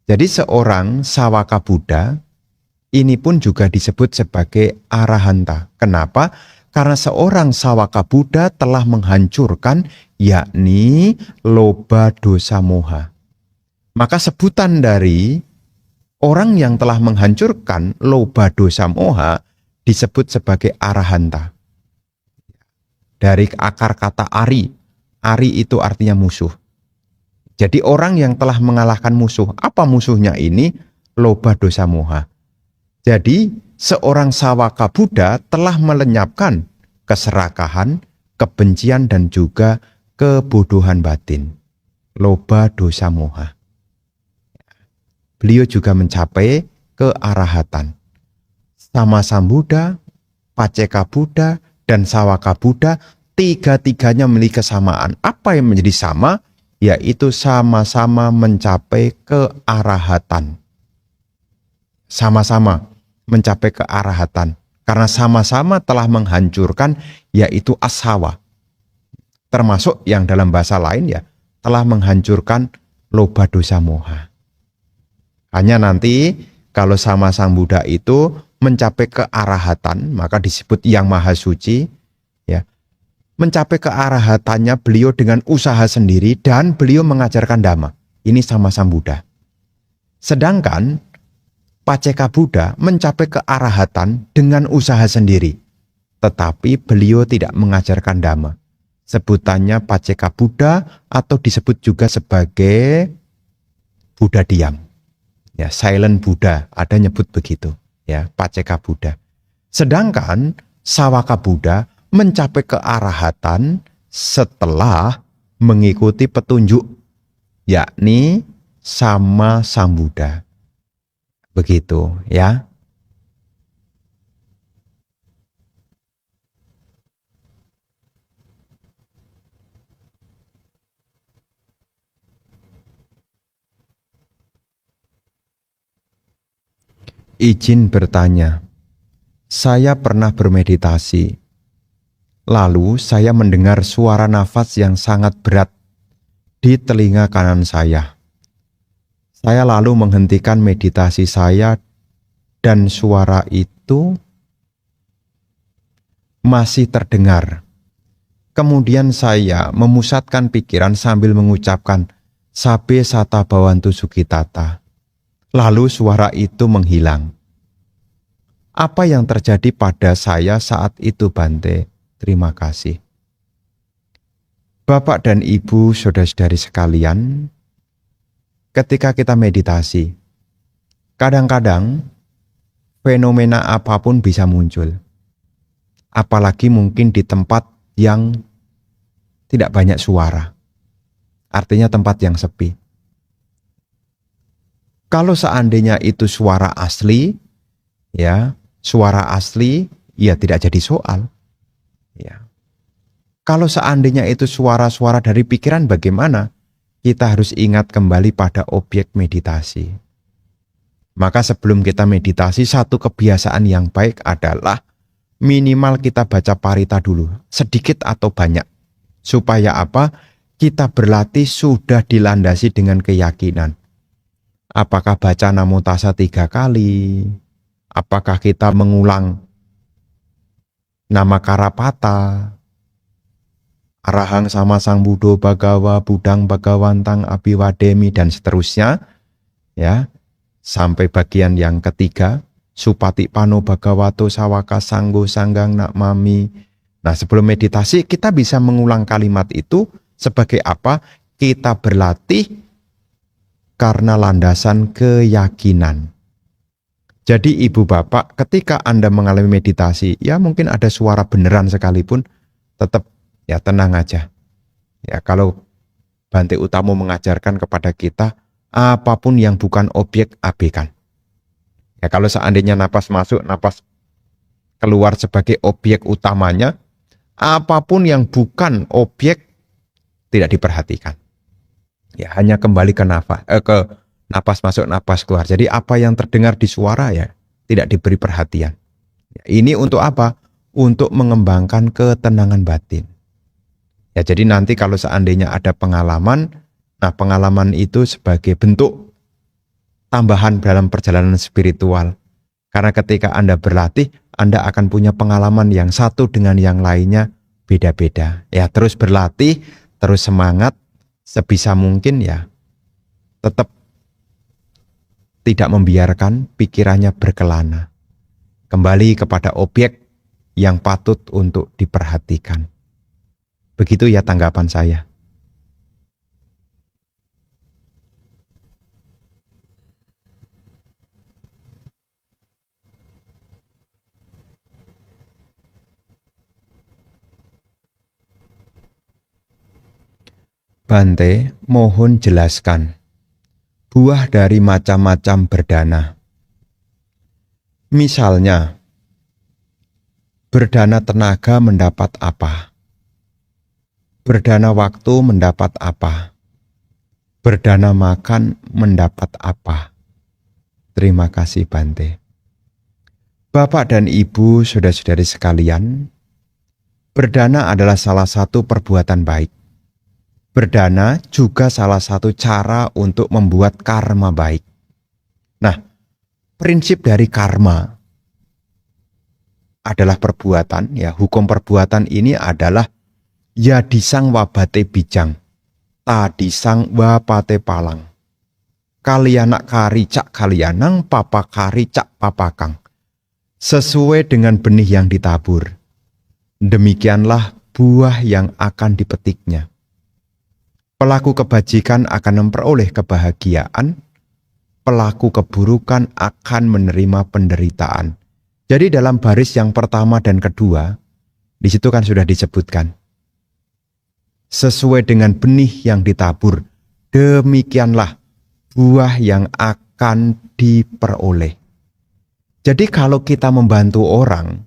Jadi seorang Sawaka Buddha ini pun juga disebut sebagai Arahanta. Kenapa? Karena seorang Sawaka Buddha telah menghancurkan yakni loba, dosa, moha. Maka sebutan dari orang yang telah menghancurkan loba, dosa, moha disebut sebagai Arahanta. Dari akar kata ari. Ari itu artinya musuh. Jadi orang yang telah mengalahkan musuh. Apa musuhnya ini? Loba, dosa, moha. Jadi seorang Sawaka Buddha telah melenyapkan keserakahan, kebencian, dan juga kebodohan batin. Loba, dosa, moha. Beliau juga mencapai kearahatan. Sama Sambuddha, Paceka Buddha, dan Sawaka Buddha, tiga-tiganya memiliki kesamaan. Apa yang menjadi sama? Yaitu sama-sama mencapai kearahatan. Sama-sama mencapai kearahatan. Karena sama-sama telah menghancurkan yaitu asawa. Termasuk yang dalam bahasa lain ya, telah menghancurkan loba, dosa, moha. Hanya nanti kalau sama Sang Buddha itu mencapai kearahatan, maka disebut yang maha suci. Ya, mencapai kearahatannya beliau dengan usaha sendiri dan beliau mengajarkan dhamma. Ini sama Sang Buddha. Sedangkan Paceka Buddha mencapai kearahatan dengan usaha sendiri. Tetapi beliau tidak mengajarkan dhamma. Sebutannya Paceka Buddha atau disebut juga sebagai Buddha diam. Ya, silent Buddha, ada nyebut begitu. Ya, Paceka Buddha. Sedangkan Sawaka Buddha mencapai kearahatan setelah mengikuti petunjuk, yakni Sama Sambuddha. Begitu ya. Izin bertanya, saya pernah bermeditasi. Lalu saya mendengar suara nafas yang sangat berat di telinga kanan saya. Saya lalu menghentikan meditasi saya dan suara itu masih terdengar. Kemudian saya memusatkan pikiran sambil mengucapkan Sabe Sata Bawantu Sukitata. Lalu suara itu menghilang. Apa yang terjadi pada saya saat itu, Bante? Terima kasih. Bapak dan Ibu, saudara-saudari sekalian, ketika kita meditasi, kadang-kadang fenomena apapun bisa muncul. Apalagi mungkin di tempat yang tidak banyak suara. Artinya tempat yang sepi. Kalau seandainya itu suara asli, ya tidak jadi soal. Ya. Kalau seandainya itu suara-suara dari pikiran, bagaimana? Kita harus ingat kembali pada objek meditasi. Maka sebelum kita meditasi, satu kebiasaan yang baik adalah minimal kita baca parita dulu, sedikit atau banyak. Supaya apa? Kita berlatih sudah dilandasi dengan keyakinan. Apakah baca Namo Tassa 3 kali? Apakah kita mengulang nama Karapata, Arahang Sama Sang Buddho Bhagawa, Budang Bhagawantang Abhiwademi, dan seterusnya, ya, sampai bagian yang ketiga, Supati Pano Bhagavato Sawaka Sanggo Sanggang Nakmami. Nah, sebelum meditasi kita bisa mengulang kalimat itu sebagai apa? Kita berlatih karena landasan keyakinan. Jadi ibu bapak, ketika Anda mengalami meditasi, ya mungkin ada suara beneran sekalipun, tetap ya tenang aja. Ya kalau Bante Utamo mengajarkan kepada kita, apapun yang bukan objek, abaikan. Ya kalau seandainya napas masuk, napas keluar sebagai objek utamanya, apapun yang bukan objek tidak diperhatikan. Ya hanya kembali ke napas masuk, napas keluar. Jadi apa yang terdengar di suara ya tidak diberi perhatian. Ya, ini untuk apa? Untuk mengembangkan ketenangan batin. Ya jadi nanti kalau seandainya ada pengalaman, nah pengalaman itu sebagai bentuk tambahan dalam perjalanan spiritual. Karena ketika Anda berlatih, Anda akan punya pengalaman yang satu dengan yang lainnya beda-beda. Ya terus berlatih, terus semangat, sebisa mungkin ya tetap tidak membiarkan pikirannya berkelana. Kembali kepada objek yang patut untuk diperhatikan. Begitu ya tanggapan saya. Bante, mohon jelaskan. Buah dari macam-macam berdana. Misalnya, berdana tenaga mendapat apa? Berdana waktu mendapat apa? Berdana makan mendapat apa? Terima kasih Bante. Bapak dan Ibu, saudara-saudari sekalian, berdana adalah salah satu perbuatan baik. Berdana juga salah satu cara untuk membuat karma baik. Nah, prinsip dari karma adalah perbuatan, ya hukum perbuatan ini adalah ya disang wabate bijang, ta disang wapate palang. Kalianak kari cak kalianang, papa kari cak papakang. Sesuai dengan benih yang ditabur, demikianlah buah yang akan dipetiknya. Pelaku kebajikan akan memperoleh kebahagiaan, pelaku keburukan akan menerima penderitaan. Jadi dalam baris yang pertama dan kedua, di situ kan sudah disebutkan. Sesuai dengan benih yang ditabur, demikianlah buah yang akan diperoleh. Jadi kalau kita membantu orang,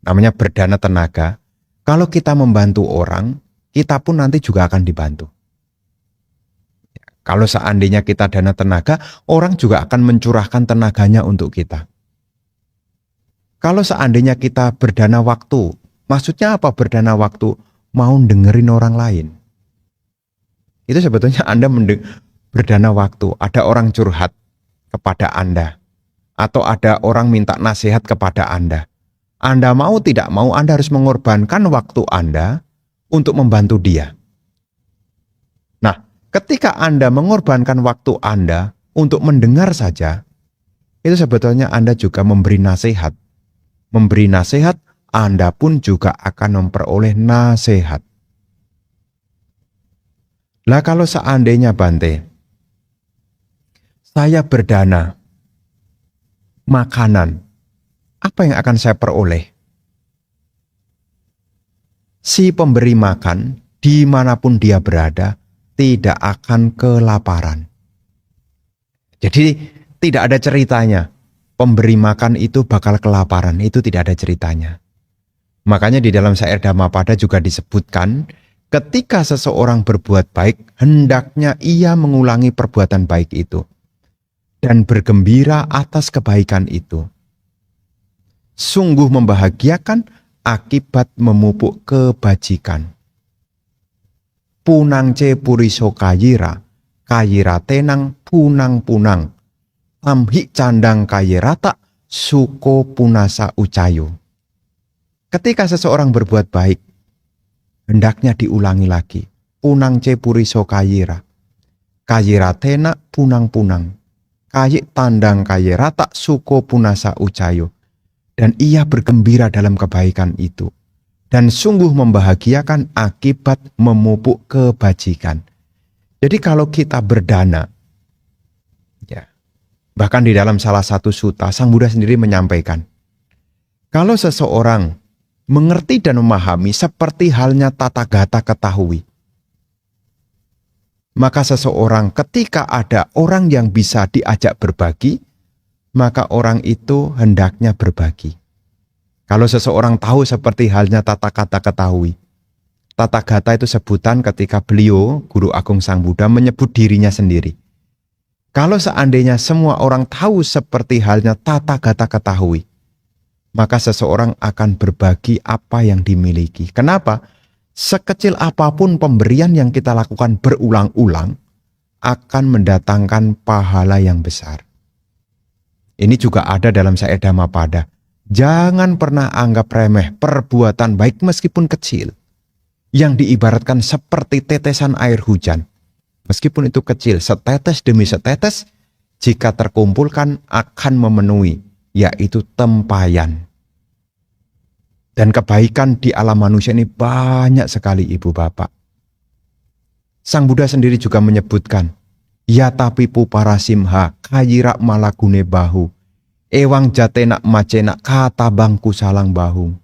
namanya berdana tenaga, kalau kita membantu orang, kita pun nanti juga akan dibantu. Kalau seandainya kita dana tenaga, orang juga akan mencurahkan tenaganya untuk kita. Kalau seandainya kita berdana waktu, maksudnya apa berdana waktu? Mau dengerin orang lain. Itu sebetulnya Anda berdana waktu. Ada orang curhat kepada Anda. Atau ada orang minta nasihat kepada Anda. Anda mau tidak mau, Anda harus mengorbankan waktu Anda untuk membantu dia. Nah, ketika Anda mengorbankan waktu Anda untuk mendengar saja, itu sebetulnya Anda juga memberi nasihat. Memberi nasihat, Anda pun juga akan memperoleh nasihat. Lah kalau seandainya Bante, saya berdana makanan, apa yang akan saya peroleh? Si pemberi makan, dimanapun dia berada, tidak akan kelaparan. Jadi tidak ada ceritanya, pemberi makan itu bakal kelaparan, itu tidak ada ceritanya. Makanya di dalam syair Dhammapada juga disebutkan, ketika seseorang berbuat baik, hendaknya ia mengulangi perbuatan baik itu dan bergembira atas kebaikan itu. Sungguh membahagiakan akibat memupuk kebajikan. Punang ce puriso kayira, kayira tenang punang-punang. Amhi candang kayirata, suko punasa ucayo. Ketika seseorang berbuat baik, hendaknya diulangi lagi. Punang ce puriso kayira, kayira tenak punang-punang. Kayik tandang kayirata, suko punasa ucayo. Dan ia bergembira dalam kebaikan itu. Dan sungguh membahagiakan akibat memupuk kebajikan. Jadi kalau kita berdana, ya, bahkan di dalam salah satu sutta, Sang Buddha sendiri menyampaikan, kalau seseorang mengerti dan memahami seperti halnya Tathagata ketahui, maka seseorang ketika ada orang yang bisa diajak berbagi, maka orang itu hendaknya berbagi. Kalau seseorang tahu seperti halnya Tathagata ketahui. Tathagata itu sebutan ketika beliau, Guru Agung Sang Buddha, menyebut dirinya sendiri. Kalau seandainya semua orang tahu seperti halnya Tathagata ketahui, maka seseorang akan berbagi apa yang dimiliki. Kenapa? Sekecil apapun pemberian yang kita lakukan berulang-ulang akan mendatangkan pahala yang besar. Ini juga ada dalam syair Dhammapada. Jangan pernah anggap remeh perbuatan baik meskipun kecil, yang diibaratkan seperti tetesan air hujan. Meskipun itu kecil, setetes demi setetes, jika terkumpulkan akan memenuhi, yaitu tempayan. Dan kebaikan di alam manusia ini banyak sekali, Ibu Bapak. Sang Buddha sendiri juga menyebutkan, Yatapipu parasimha kayira malagune bahu, ewang jatenak macenak kata bangku salang bahu.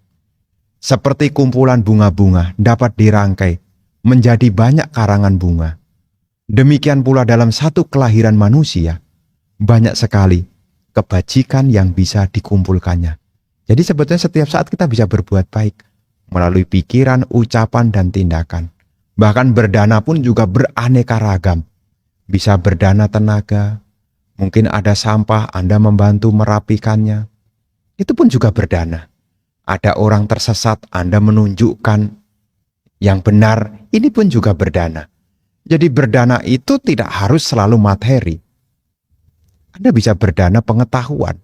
Seperti kumpulan bunga-bunga dapat dirangkai menjadi banyak karangan bunga. Demikian pula dalam satu kelahiran manusia, banyak sekali kebajikan yang bisa dikumpulkannya. Jadi sebetulnya setiap saat kita bisa berbuat baik melalui pikiran, ucapan, dan tindakan. Bahkan berdana pun juga beraneka ragam. Bisa berdana tenaga, mungkin ada sampah, Anda membantu merapikannya. Itu pun juga berdana. Ada orang tersesat, Anda menunjukkan yang benar, ini pun juga berdana. Jadi berdana itu tidak harus selalu materi. Anda bisa berdana pengetahuan.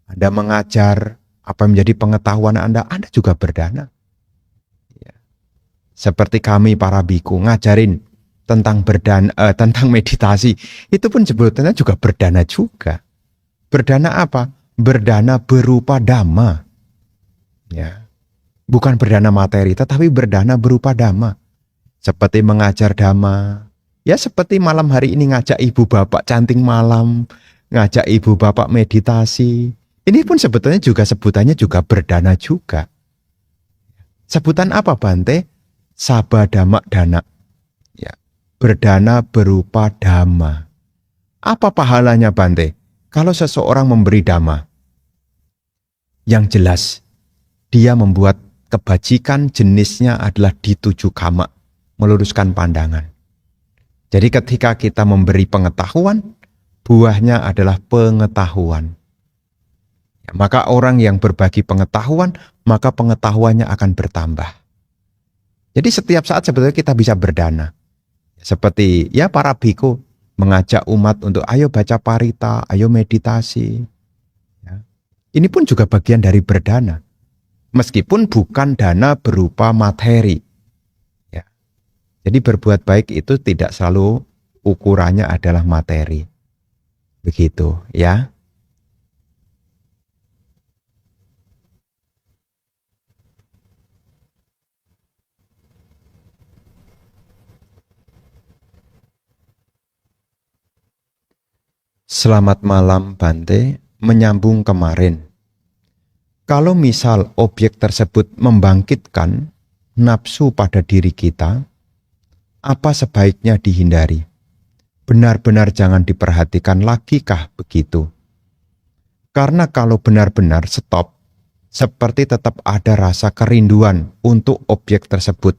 Anda mengajar, apa menjadi pengetahuan Anda juga berdana. Ya. Seperti kami para biku ngajarin tentang tentang meditasi, itu pun sebetulnya juga berdana juga. Berdana apa? Berdana berupa dhamma. Ya. Bukan berdana materi, tetapi berdana berupa dhamma. Seperti mengajar dhamma. Ya seperti malam hari ini ngajak ibu bapak canting malam, ngajak ibu bapak meditasi. Ini pun sebetulnya juga sebutannya juga berdana juga. Sebutan apa Bante? Sabadhamma dana. Ya. Berdana berupa dhamma. Apa pahalanya Bante? Kalau seseorang memberi dhamma, yang jelas dia membuat kebajikan jenisnya adalah di 7 kama, meluruskan pandangan. Jadi ketika kita memberi pengetahuan, buahnya adalah pengetahuan. Ya, maka orang yang berbagi pengetahuan, maka pengetahuannya akan bertambah. Jadi setiap saat sebetulnya kita bisa berdana. Seperti ya para biku mengajak umat untuk ayo baca parita, ayo meditasi. Ya. Ini pun juga bagian dari berdana. Meskipun bukan dana berupa materi. Jadi berbuat baik itu tidak selalu ukurannya adalah materi. Begitu ya. Selamat malam Bante, menyambung kemarin. Kalau misal objek tersebut membangkitkan nafsu pada diri kita, apa sebaiknya dihindari? Benar-benar jangan diperhatikan lagi kah begitu? Karena kalau benar-benar stop, seperti tetap ada rasa kerinduan untuk objek tersebut.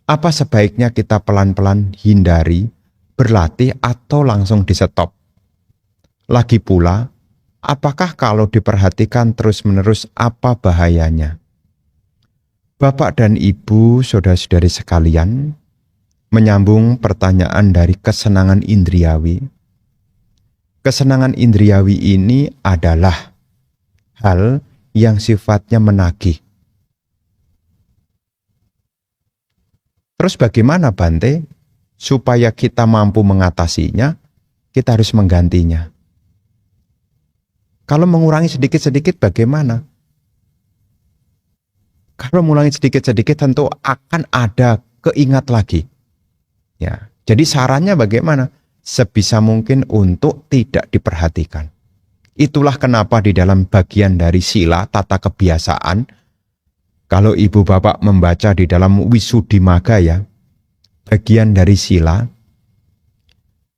Apa sebaiknya kita pelan-pelan hindari, berlatih atau langsung di stop? Lagi pula, apakah kalau diperhatikan terus-menerus apa bahayanya? Bapak dan Ibu, saudara-saudari sekalian, menyambung pertanyaan dari kesenangan indriawi. Kesenangan indriawi ini adalah hal yang sifatnya menagih. Terus bagaimana Bante? Supaya kita mampu mengatasinya, kita harus menggantinya. Kalau mengurangi sedikit-sedikit bagaimana? Kalau mengurangi sedikit-sedikit tentu akan ada keingat lagi. Ya, jadi sarannya bagaimana? Sebisa mungkin untuk tidak diperhatikan. Itulah kenapa di dalam bagian dari sila tata kebiasaan, kalau ibu bapak membaca di dalam Wisuddhimagga ya, bagian dari sila,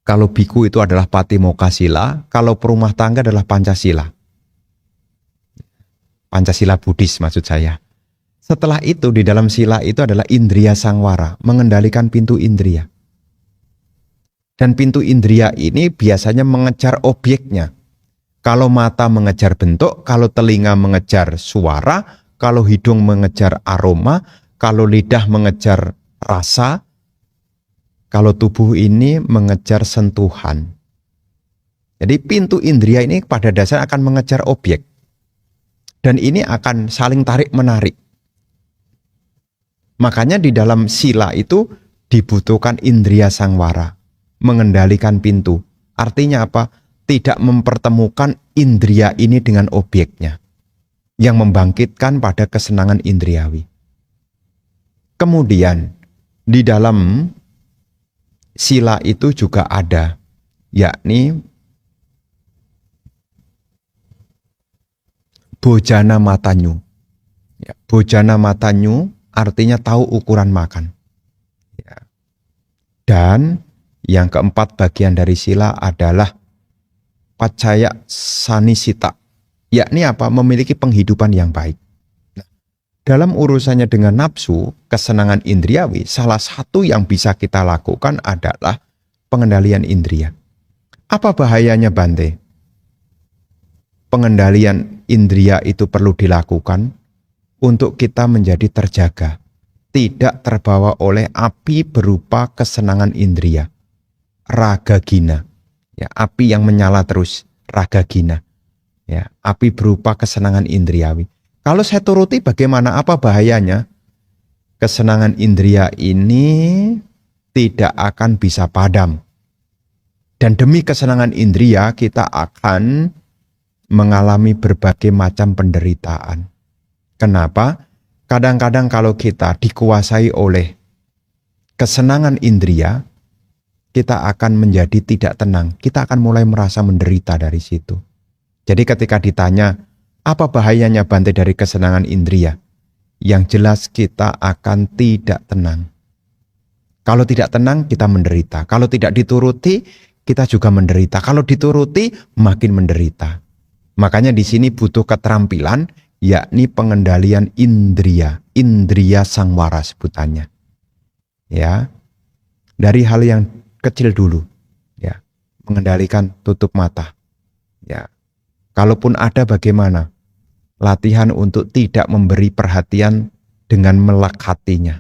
kalau biku itu adalah Patimokkha sila, kalau perumah tangga adalah Pancasila. Pancasila Buddhis maksud saya. Setelah itu di dalam sila itu adalah indriya sangwara, mengendalikan pintu indriya. Dan pintu indriya ini biasanya mengejar objeknya. Kalau mata mengejar bentuk, kalau telinga mengejar suara, kalau hidung mengejar aroma, kalau lidah mengejar rasa, kalau tubuh ini mengejar sentuhan. Jadi pintu indriya ini pada dasar akan mengejar objek. Dan ini akan saling tarik-menarik. Makanya di dalam sila itu dibutuhkan indriya sangwara, mengendalikan pintu. Artinya apa? Tidak mempertemukan indriya ini dengan objeknya, yang membangkitkan pada kesenangan indriawi. Kemudian di dalam sila itu juga ada, yakni bojana matanyu. Ya, bojana matanyu artinya tahu ukuran makan. Ya. Dan yang keempat bagian dari sila adalah pacaya sanisita, yakni apa? Memiliki penghidupan yang baik. Nah, dalam urusannya dengan nafsu, kesenangan indriawi, salah satu yang bisa kita lakukan adalah pengendalian indriya. Apa bahayanya Bante? Pengendalian indriya itu perlu dilakukan untuk kita menjadi terjaga, tidak terbawa oleh api berupa kesenangan indriya, raga gina. Ya, api yang menyala terus, raga gina. Ya, api berupa kesenangan indriawi. Kalau saya turuti bagaimana, apa bahayanya? Kesenangan indriya ini tidak akan bisa padam. Dan demi kesenangan indriya kita akan mengalami berbagai macam penderitaan. Kenapa? Kadang-kadang kalau kita dikuasai oleh kesenangan indriya, kita akan menjadi tidak tenang. Kita akan mulai merasa menderita dari situ. Jadi ketika ditanya, apa bahayanya Bante dari kesenangan indriya? Yang jelas kita akan tidak tenang. Kalau tidak tenang, kita menderita. Kalau tidak dituruti, kita juga menderita. Kalau dituruti, makin menderita. Makanya di sini butuh keterampilan, yakni pengendalian indriya. Indriya sangwara sebutannya. Ya, dari hal yang kecil dulu, ya, mengendalikan tutup mata, ya. Kalaupun ada bagaimana, latihan untuk tidak memberi perhatian dengan melekatinya,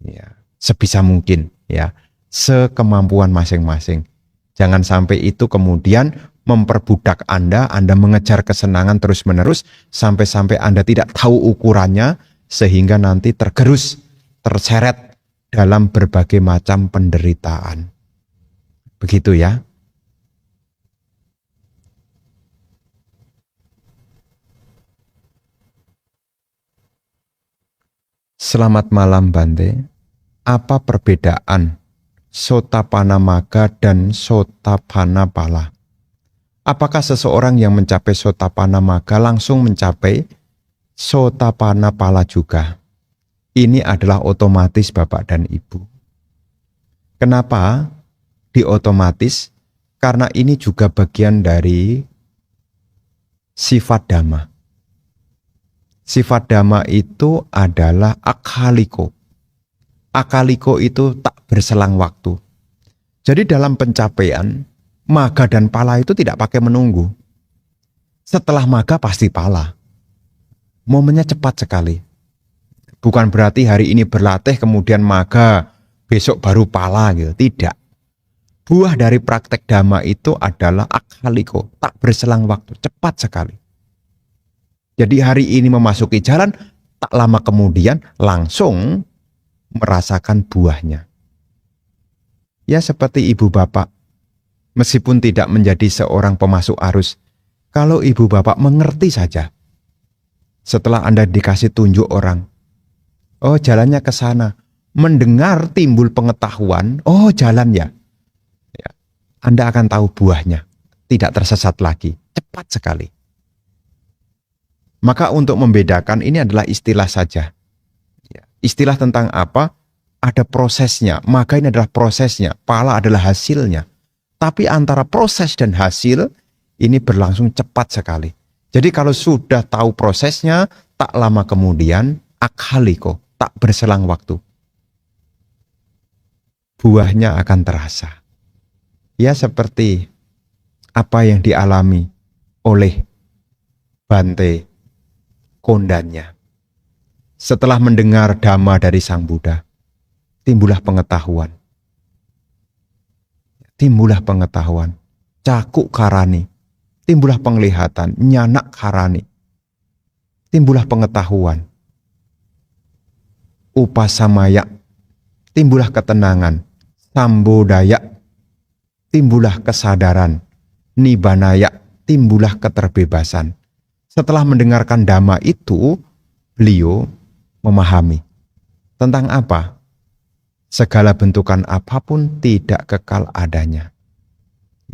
ya, sebisa mungkin, ya, sekemampuan masing-masing. Jangan sampai itu kemudian memperbudak Anda mengejar kesenangan terus-menerus sampai-sampai Anda tidak tahu ukurannya sehingga nanti tergerus, terseret dalam berbagai macam penderitaan. Begitu ya. Selamat malam Bante. Apa perbedaan Sotapanna Magga dan Sotapanna Pala? Apakah seseorang yang mencapai Sotapanna Magga langsung mencapai Sotapanna Pala juga? Ini adalah otomatis Bapak dan Ibu. Kenapa diotomatis? Karena ini juga bagian dari sifat dhamma. Sifat dhamma itu adalah akhaliko. Akaliko itu tak berselang waktu. Jadi dalam pencapaian, Magga dan Pala itu tidak pakai menunggu. Setelah Magga pasti Pala. Momennya cepat sekali. Bukan berarti hari ini berlatih kemudian Magga, besok baru Pala gitu. Tidak. Buah dari praktek dhamma itu adalah akhaliko, tak berselang waktu, cepat sekali. Jadi hari ini memasuki jalan, tak lama kemudian langsung merasakan buahnya. Ya seperti ibu bapak, meskipun tidak menjadi seorang pemasuk arus, kalau ibu bapak mengerti saja, setelah Anda dikasih tunjuk orang, oh jalannya ke sana, mendengar timbul pengetahuan, oh jalan ya, Anda akan tahu buahnya, tidak tersesat lagi, cepat sekali. Maka untuk membedakan ini adalah istilah saja. Istilah tentang apa? Ada prosesnya, maka ini adalah prosesnya, pala adalah hasilnya. Tapi antara proses dan hasil ini berlangsung cepat sekali. Jadi kalau sudah tahu prosesnya, tak lama kemudian akhaliko, tak berselang waktu. Buahnya akan terasa. Ya seperti apa yang dialami oleh Bante Kondannya. Setelah mendengar dhamma dari Sang Buddha, timbullah pengetahuan. Timbullah pengetahuan. Cakuk karani. Timbullah penglihatan. Nyanak karani. Timbullah pengetahuan. Upasamaya. Timbullah ketenangan. Sambodaya. Timbullah kesadaran. Nibbanaya. Timbullah keterbebasan. Setelah mendengarkan dhamma itu, beliau memahami tentang apa? Segala bentukan apapun tidak kekal adanya.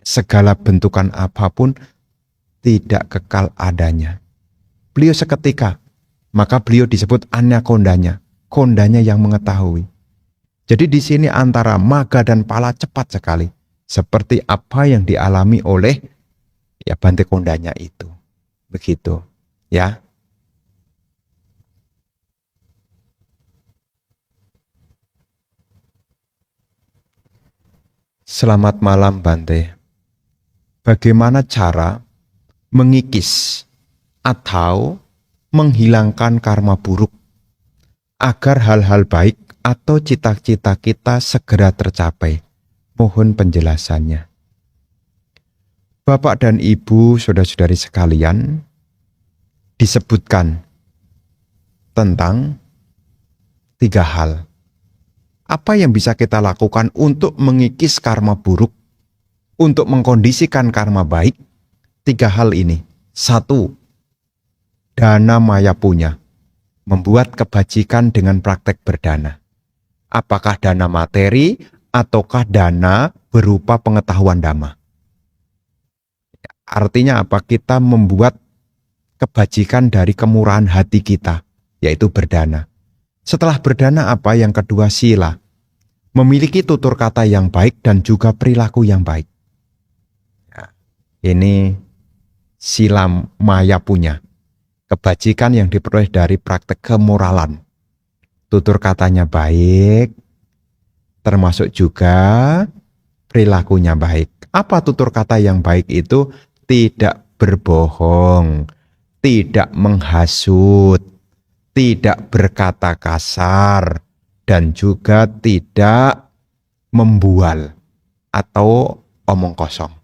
Segala bentukan apapun tidak kekal adanya. Beliau seketika, maka beliau disebut Anya Kondanya, Kondanya yang mengetahui. Jadi di sini antara Magga dan Pala cepat sekali, seperti apa yang dialami oleh Bante Kondanya itu. Begitu, ya. Selamat malam Bante. Bagaimana cara mengikis atau menghilangkan karma buruk agar hal-hal baik atau cita-cita kita segera tercapai? Mohon penjelasannya. Bapak dan Ibu, saudara-saudari sekalian, disebutkan tentang 3 hal. Apa yang bisa kita lakukan untuk mengikis karma buruk, untuk mengkondisikan karma baik? 3 hal ini. 1. Dana maya punya. Membuat kebajikan dengan praktek berdana. Apakah dana materi ataukah dana berupa pengetahuan dhamma? Artinya apa? Kita membuat kebajikan dari kemurahan hati kita, yaitu berdana. Setelah berdana apa? Yang kedua, sila. Memiliki tutur kata yang baik dan juga perilaku yang baik. Nah, ini sila maya punya. Kebajikan yang diperoleh dari praktek kemoralan. Tutur katanya baik, termasuk juga perilakunya baik. Apa tutur kata yang baik itu? Tidak berbohong, tidak menghasut, tidak berkata kasar, dan juga tidak membual atau omong kosong.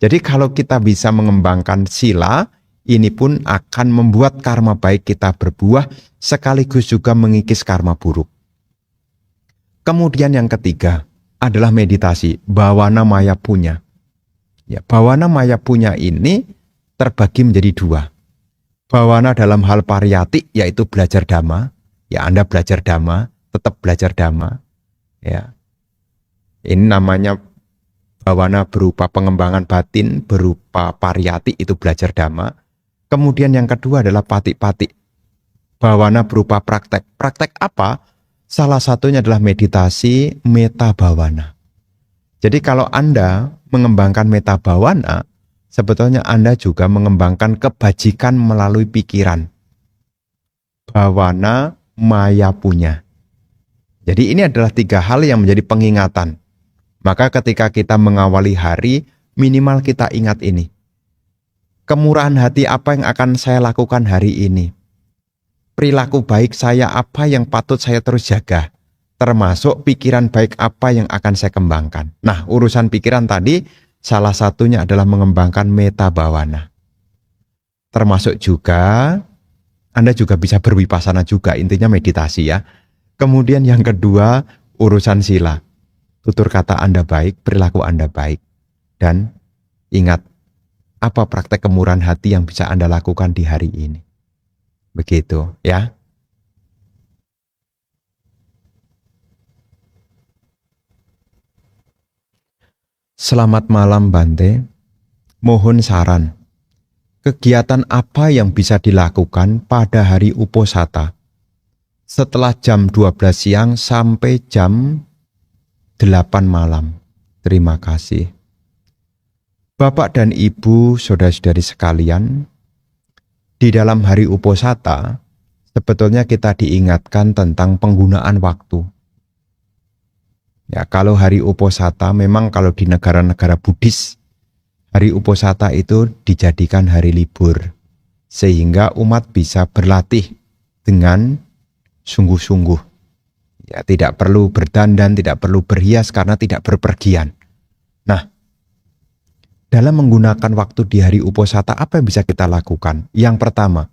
Jadi kalau kita bisa mengembangkan sila, ini pun akan membuat karma baik kita berbuah, sekaligus juga mengikis karma buruk. Kemudian yang ketiga adalah meditasi, bawana maya punya. Ya, bawana maya punya ini terbagi menjadi dua. Bawana dalam hal pariyati, yaitu belajar dhamma. Ya, Anda belajar dhamma, tetap belajar dhamma. Ya. Ini namanya bawana berupa pengembangan batin, berupa pariyati, itu belajar dhamma. Kemudian yang kedua adalah pati-pati. Bawana berupa praktek. Praktek apa? Salah satunya adalah meditasi meta bawana. Jadi kalau Anda mengembangkan meta bawana, sebetulnya Anda juga mengembangkan kebajikan melalui pikiran. Bawana maya punya. Jadi ini adalah 3 hal yang menjadi pengingatan. Maka ketika kita mengawali hari, minimal kita ingat ini. Kemurahan hati apa yang akan saya lakukan hari ini? Perilaku baik saya apa yang patut saya terus jaga? Termasuk pikiran baik apa yang akan saya kembangkan. Nah, urusan pikiran tadi, salah satunya adalah mengembangkan meta bawana. Termasuk juga, Anda juga bisa berwipasana juga, intinya meditasi ya. Kemudian yang kedua, urusan sila. Tutur kata Anda baik, perilaku Anda baik. Dan ingat, apa praktek kemurahan hati yang bisa Anda lakukan di hari ini. Begitu ya. Selamat malam Bante, mohon saran. Kegiatan apa yang bisa dilakukan pada hari Uposatha setelah jam 12 siang sampai jam 8 malam? Terima kasih. Bapak dan Ibu, saudara-saudari sekalian, di dalam hari Uposatha sebetulnya kita diingatkan tentang penggunaan waktu. Ya, kalau hari Uposatha memang kalau di negara-negara Buddhis, hari Uposatha itu dijadikan hari libur. Sehingga umat bisa berlatih dengan sungguh-sungguh. Ya, tidak perlu berdandan, tidak perlu berhias karena tidak berpergian. Nah, dalam menggunakan waktu di hari Uposatha apa yang bisa kita lakukan? Yang pertama,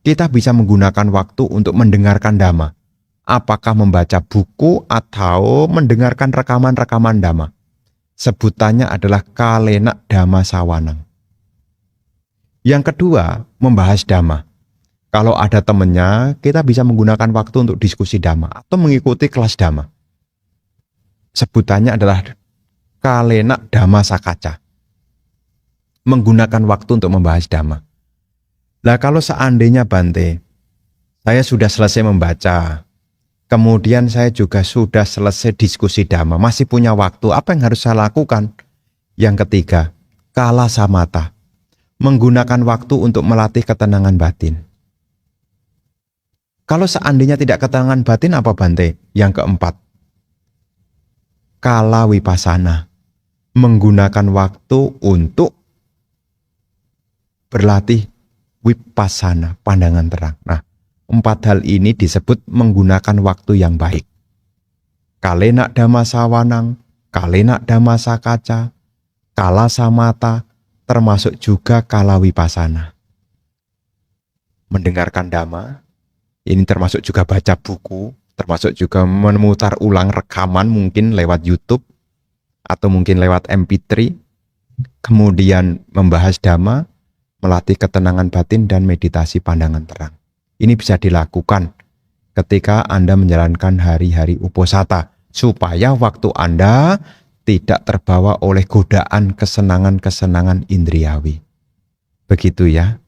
kita bisa menggunakan waktu untuk mendengarkan dhamma. Apakah membaca buku atau mendengarkan rekaman-rekaman dhamma. Sebutannya adalah kalena dhamma sawanang. Yang kedua, membahas dhamma. Kalau ada temannya, kita bisa menggunakan waktu untuk diskusi dhamma atau mengikuti kelas dhamma. Sebutannya adalah kalena dhamma sakaca. Menggunakan waktu untuk membahas dhamma. Nah, kalau seandainya Bante, saya sudah selesai membaca, kemudian saya juga sudah selesai diskusi dhamma, masih punya waktu, apa yang harus saya lakukan? Yang ketiga, kala samata, menggunakan waktu untuk melatih ketenangan batin. Kalau seandainya tidak ketenangan batin apa Bante? Yang keempat, kala wipasana, menggunakan waktu untuk berlatih wipasana, pandangan terang. Nah, 4 hal ini disebut menggunakan waktu yang baik. Kalena dhamma sawanang, kalena dhamma sakaca, kala samata, termasuk juga kala wipasana. Mendengarkan dhamma, ini termasuk juga baca buku, termasuk juga memutar ulang rekaman mungkin lewat YouTube, atau mungkin lewat MP3, kemudian membahas dhamma, melatih ketenangan batin dan meditasi pandangan terang. Ini bisa dilakukan ketika Anda menjalankan hari-hari Uposatha, supaya waktu Anda tidak terbawa oleh godaan kesenangan-kesenangan indriawi. Begitu ya.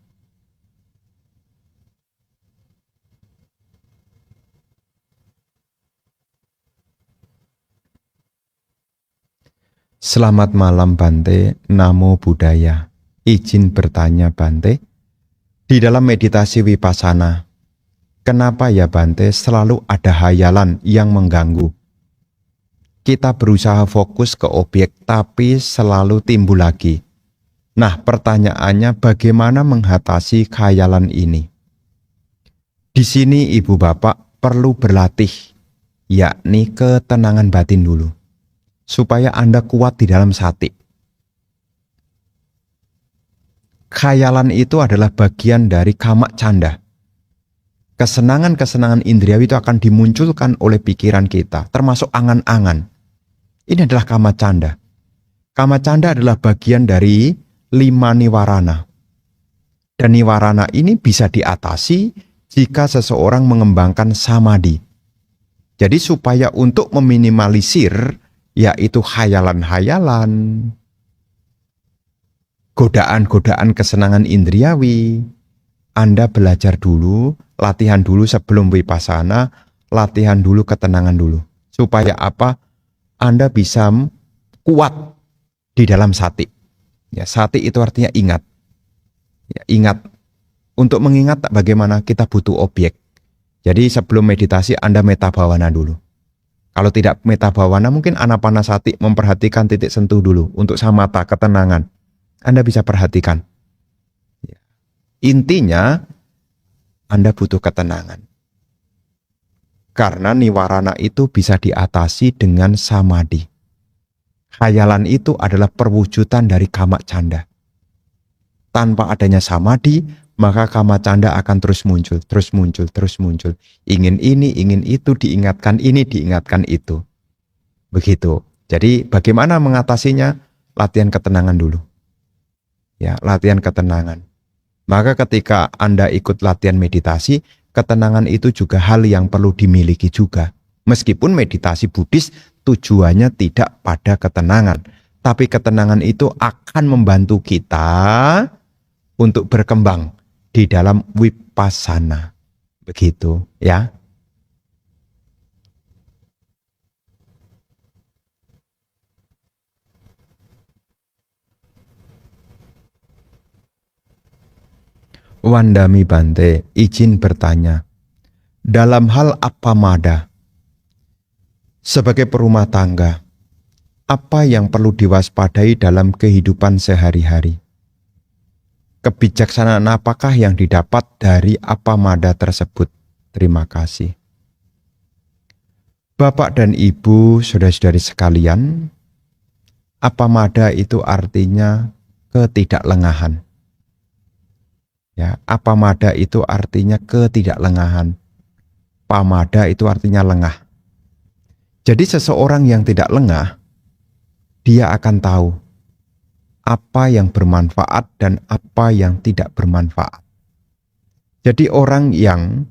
Selamat malam Bante, Namo Buddhaya. Izin bertanya Bante, di dalam meditasi wipasana, kenapa ya Bante selalu ada hayalan yang mengganggu? Kita berusaha fokus ke objek tapi selalu timbul lagi. Nah, pertanyaannya bagaimana mengatasi khayalan ini? Di sini Ibu Bapak perlu berlatih, yakni ketenangan batin dulu, supaya Anda kuat di dalam sati. Khayalan itu adalah bagian dari kama canda. Kesenangan-kesenangan indriawi itu akan dimunculkan oleh pikiran kita, termasuk angan-angan. Ini adalah kama canda. Kama canda adalah bagian dari 5 niwarana. Dan niwarana ini bisa diatasi jika seseorang mengembangkan samadhi. Jadi supaya untuk meminimalisir, yaitu hayalan-hayalan, godaan-godaan kesenangan indriawi, Anda belajar dulu, latihan dulu sebelum vipassana, latihan dulu ketenangan dulu. Supaya apa? Anda bisa kuat di dalam sati. Ya, sati itu artinya ingat. Ya, ingat. Untuk mengingat bagaimana kita butuh objek. Jadi sebelum meditasi Anda meta bhavana dulu. Kalau tidak meta bhavana mungkin anapanasati, memperhatikan titik sentuh dulu. Untuk samatha, ketenangan. Anda bisa perhatikan. Intinya, Anda butuh ketenangan. Karena niwarana itu bisa diatasi dengan samadhi. Khayalan itu adalah perwujudan dari kama canda. Tanpa adanya samadhi, maka kama canda akan terus muncul, terus muncul, terus muncul. Ingin ini, ingin itu, diingatkan ini, diingatkan itu. Begitu. Jadi bagaimana mengatasinya? Latihan ketenangan dulu. Ya, latihan ketenangan. Maka ketika Anda ikut latihan meditasi, ketenangan itu juga hal yang perlu dimiliki juga. Meskipun meditasi Buddhis tujuannya tidak pada ketenangan. Tapi ketenangan itu akan membantu kita untuk berkembang di dalam vipassana. Begitu ya. Wandami Bante, izin bertanya. Dalam hal appamada, sebagai perumah tangga, apa yang perlu diwaspadai dalam kehidupan sehari-hari? Kebijaksanaan apakah yang didapat dari appamada tersebut? Terima kasih. Bapak dan Ibu, saudara-saudari sekalian, appamada itu artinya ketidaklengahan. Ya, appamada itu artinya ketidaklengahan. Pamada itu artinya lengah. Jadi seseorang yang tidak lengah, dia akan tahu apa yang bermanfaat dan apa yang tidak bermanfaat. Jadi orang yang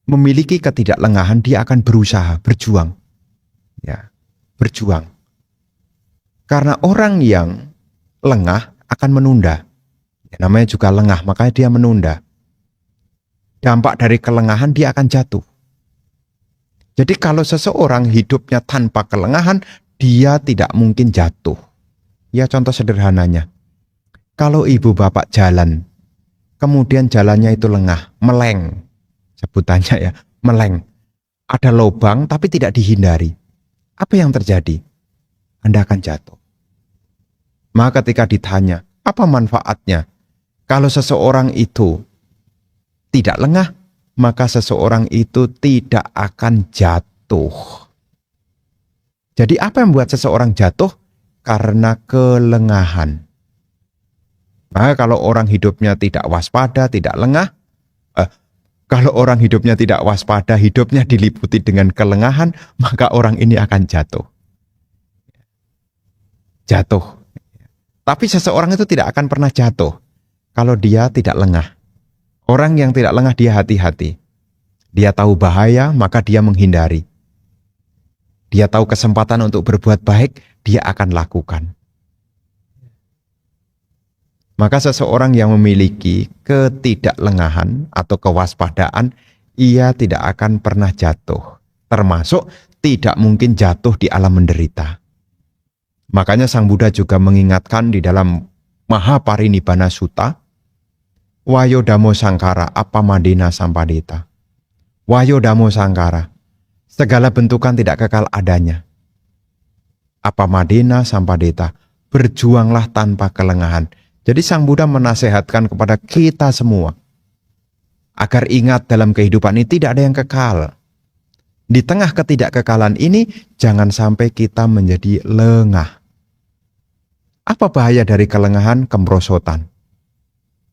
memiliki ketidaklengahan, dia akan berusaha, berjuang. Ya, berjuang. Karena orang yang lengah akan menunda. Ya, namanya juga lengah, makanya dia menunda. Dampak dari kelengahan dia akan jatuh. Jadi kalau seseorang hidupnya tanpa kelengahan, dia tidak mungkin jatuh. Ya contoh sederhananya. Kalau ibu bapak jalan, kemudian jalannya itu lengah, meleng. Sebutannya ya, meleng. Ada lubang tapi tidak dihindari. Apa yang terjadi? Anda akan jatuh. Maka ketika ditanya, apa manfaatnya? Kalau seseorang itu tidak lengah, maka seseorang itu tidak akan jatuh. Jadi apa yang membuat seseorang jatuh? Karena kelengahan. Maka kalau orang hidupnya tidak waspada, tidak lengah, kalau orang hidupnya tidak waspada, hidupnya diliputi dengan kelengahan, maka orang ini akan jatuh. Jatuh. Tapi seseorang itu tidak akan pernah jatuh kalau dia tidak lengah. Orang yang tidak lengah dia hati-hati. Dia tahu bahaya, maka dia menghindari. Dia tahu kesempatan untuk berbuat baik, dia akan lakukan. Maka seseorang yang memiliki ketidaklengahan atau kewaspadaan, ia tidak akan pernah jatuh. Termasuk tidak mungkin jatuh di alam menderita. Makanya Sang Buddha juga mengingatkan di dalam Mahaparinibbana Sutta, Wayodamo Sangkara Appamadena Sampadeta. Wayodamo Sangkara, segala bentukan tidak kekal adanya. Appamadena Sampadeta, berjuanglah tanpa kelengahan. Jadi Sang Buddha menasehatkan kepada kita semua agar ingat dalam kehidupan ini tidak ada yang kekal. Di tengah ketidakkekalan ini jangan sampai kita menjadi lengah. Apa bahaya dari kelengahan? Kemerosotan.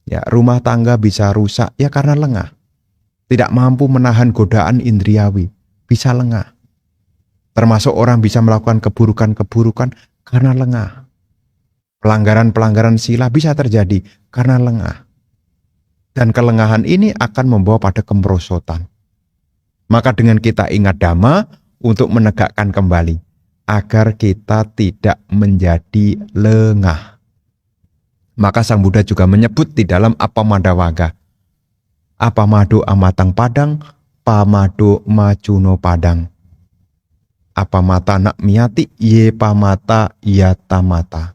Ya, rumah tangga bisa rusak ya karena lengah. tidak mampu menahan godaan indriawi, bisa lengah. Termasuk orang bisa melakukan keburukan-keburukan karena lengah. Pelanggaran-pelanggaran sila bisa terjadi karena lengah. Dan kelengahan ini akan membawa pada kemerosotan. Maka dengan kita ingat Dhamma untuk menegakkan kembali, agar kita tidak menjadi lengah. Maka Sang Buddha juga menyebut di dalam Apamadawaga, Apamado amatang padang, pamado macuno padang. Apamata nak miati, ye pamata yatamata.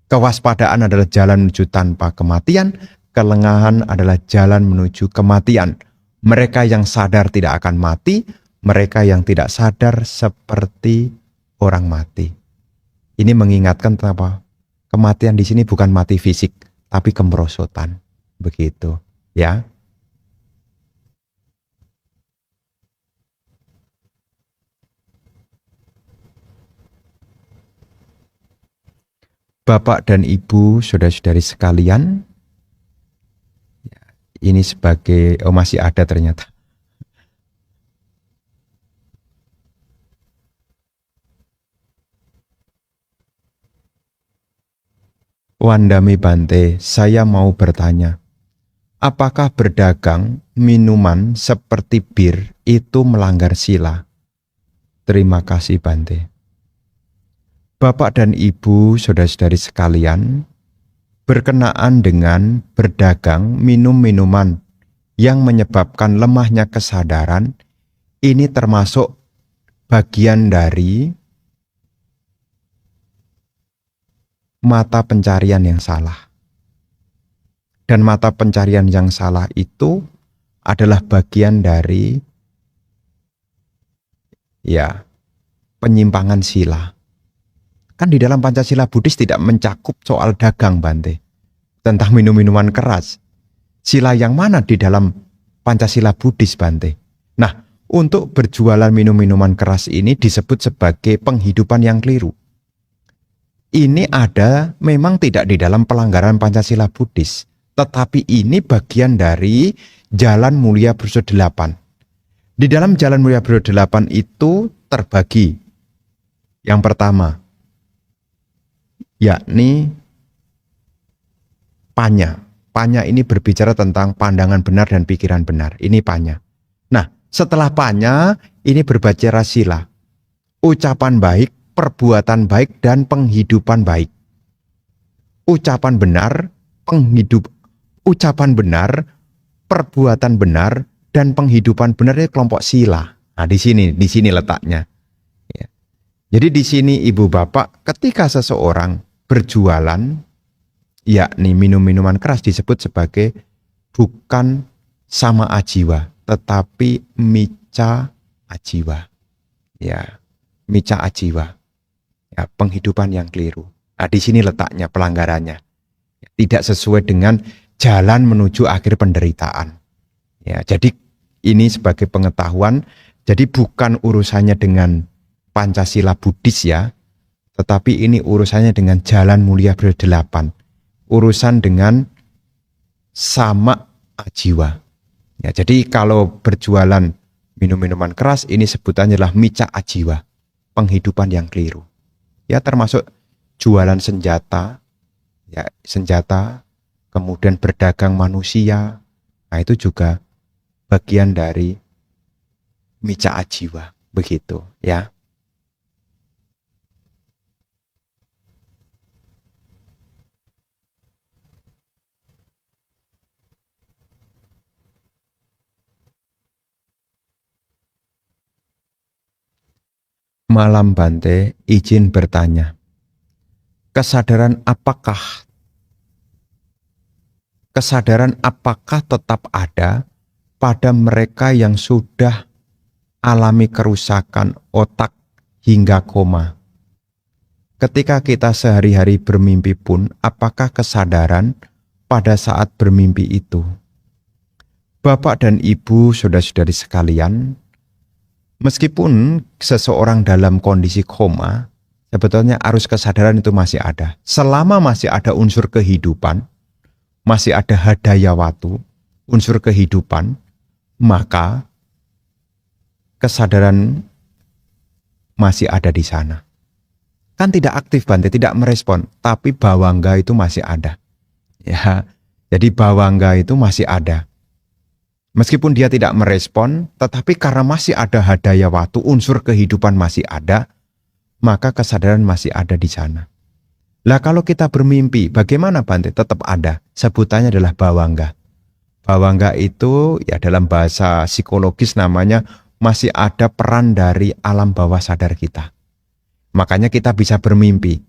Kewaspadaan adalah jalan menuju tanpa kematian, kelengahan adalah jalan menuju kematian. Mereka yang sadar tidak akan mati, mereka yang tidak sadar seperti orang mati. Ini mengingatkan apa? Kematian di sini bukan mati fisik, tapi kemerosotan. Begitu, ya. Bapak dan Ibu, saudara-saudari sekalian, ini sebagai, masih ada ternyata. Wandami Bante, saya mau bertanya, apakah berdagang minuman seperti bir itu melanggar sila? Terima kasih Bante. Bapak dan Ibu, saudara-saudari sekalian, berkenaan dengan berdagang minum-minuman yang menyebabkan lemahnya kesadaran, ini termasuk bagian dari mata pencarian yang salah. Dan mata pencarian yang salah itu adalah bagian dari penyimpangan sila. Kan di dalam Pancasila Buddhis tidak mencakup soal dagang Bante, tentang minum-minuman keras. Sila yang mana di dalam Pancasila Buddhis Bante? Nah, untuk berjualan minum-minuman keras ini disebut sebagai penghidupan yang keliru. Ini ada memang tidak di dalam pelanggaran Pancasila Buddhis, tetapi ini bagian dari Jalan Mulia Buddha 8. Di dalam Jalan Mulia Buddha 8 itu terbagi. Yang pertama, yakni panya. Panya ini berbicara tentang pandangan benar dan pikiran benar. Ini panya. Nah, setelah panya, ini berbicara sila. Ucapan baik, perbuatan baik, dan penghidupan baik. Ucapan benar, ucapan benar, perbuatan benar, dan penghidupan benar itu kelompok sila. Nah, di sini letaknya. Ya. Jadi di sini Ibu Bapak, ketika seseorang berjualan, yakni minum-minuman keras disebut sebagai bukan sama ajiwa, tetapi mica ajiwa. Ya, mica ajiwa. Ya, penghidupan yang keliru. Nah, di sini letaknya pelanggarannya. Tidak sesuai dengan jalan menuju akhir penderitaan. Ya, jadi ini sebagai pengetahuan, jadi bukan urusannya dengan Pancasila Buddhis ya, tetapi ini urusannya dengan Jalan Mulia Buddha 8. Urusan dengan sama ajiwa. Ya, jadi kalau berjualan minum-minuman keras, ini sebutannya adalah mica ajiwa, penghidupan yang keliru. Ya, termasuk jualan senjata, ya senjata, kemudian berdagang manusia. Nah, itu juga bagian dari mica ajiwa, begitu ya. Malam Bante, izin bertanya. Kesadaran apakah tetap ada pada mereka yang sudah alami kerusakan otak hingga koma? Ketika kita sehari-hari bermimpi pun, apakah kesadaran pada saat bermimpi itu? Bapak dan Ibu, saudara-saudari sekalian, meskipun seseorang dalam kondisi koma, sebetulnya arus kesadaran itu masih ada. Selama masih ada unsur kehidupan, masih ada hadaya watu, unsur kehidupan, maka kesadaran masih ada di sana. Kan tidak aktif Bante, tidak merespon, tapi bawangga itu masih ada. Ya, jadi bawangga itu masih ada. Meskipun dia tidak merespon, tetapi karena masih ada hadaya watu, unsur kehidupan masih ada, maka kesadaran masih ada di sana. Lah kalau kita bermimpi, bagaimana Bante? Tetap ada. Sebutannya adalah bawangga. Bawangga itu ya dalam bahasa psikologis namanya masih ada peran dari alam bawah sadar kita. Makanya kita bisa bermimpi.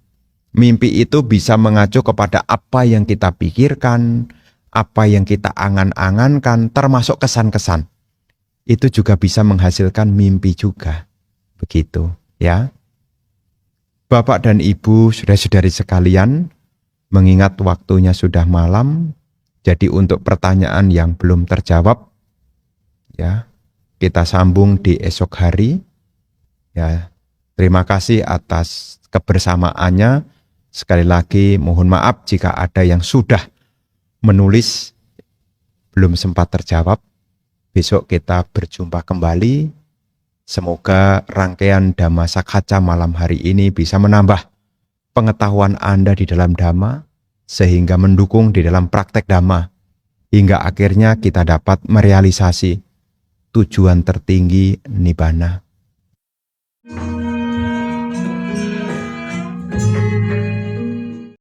Mimpi itu bisa mengacu kepada apa yang kita pikirkan, apa yang kita angan-angankan, termasuk kesan-kesan. Itu juga bisa menghasilkan mimpi juga. Begitu, ya. Bapak dan Ibu, saudara-saudari sekalian, mengingat waktunya sudah malam, jadi untuk pertanyaan yang belum terjawab, ya, kita sambung di esok hari. Ya, terima kasih atas kebersamaannya. Sekali lagi mohon maaf jika ada yang sudah menulis belum sempat terjawab. Besok kita berjumpa kembali. Semoga rangkaian Dhamma Sakhaca malam hari ini bisa menambah pengetahuan Anda di dalam Dhamma, sehingga mendukung di dalam praktek Dhamma, hingga akhirnya kita dapat merealisasi tujuan tertinggi Nibbana.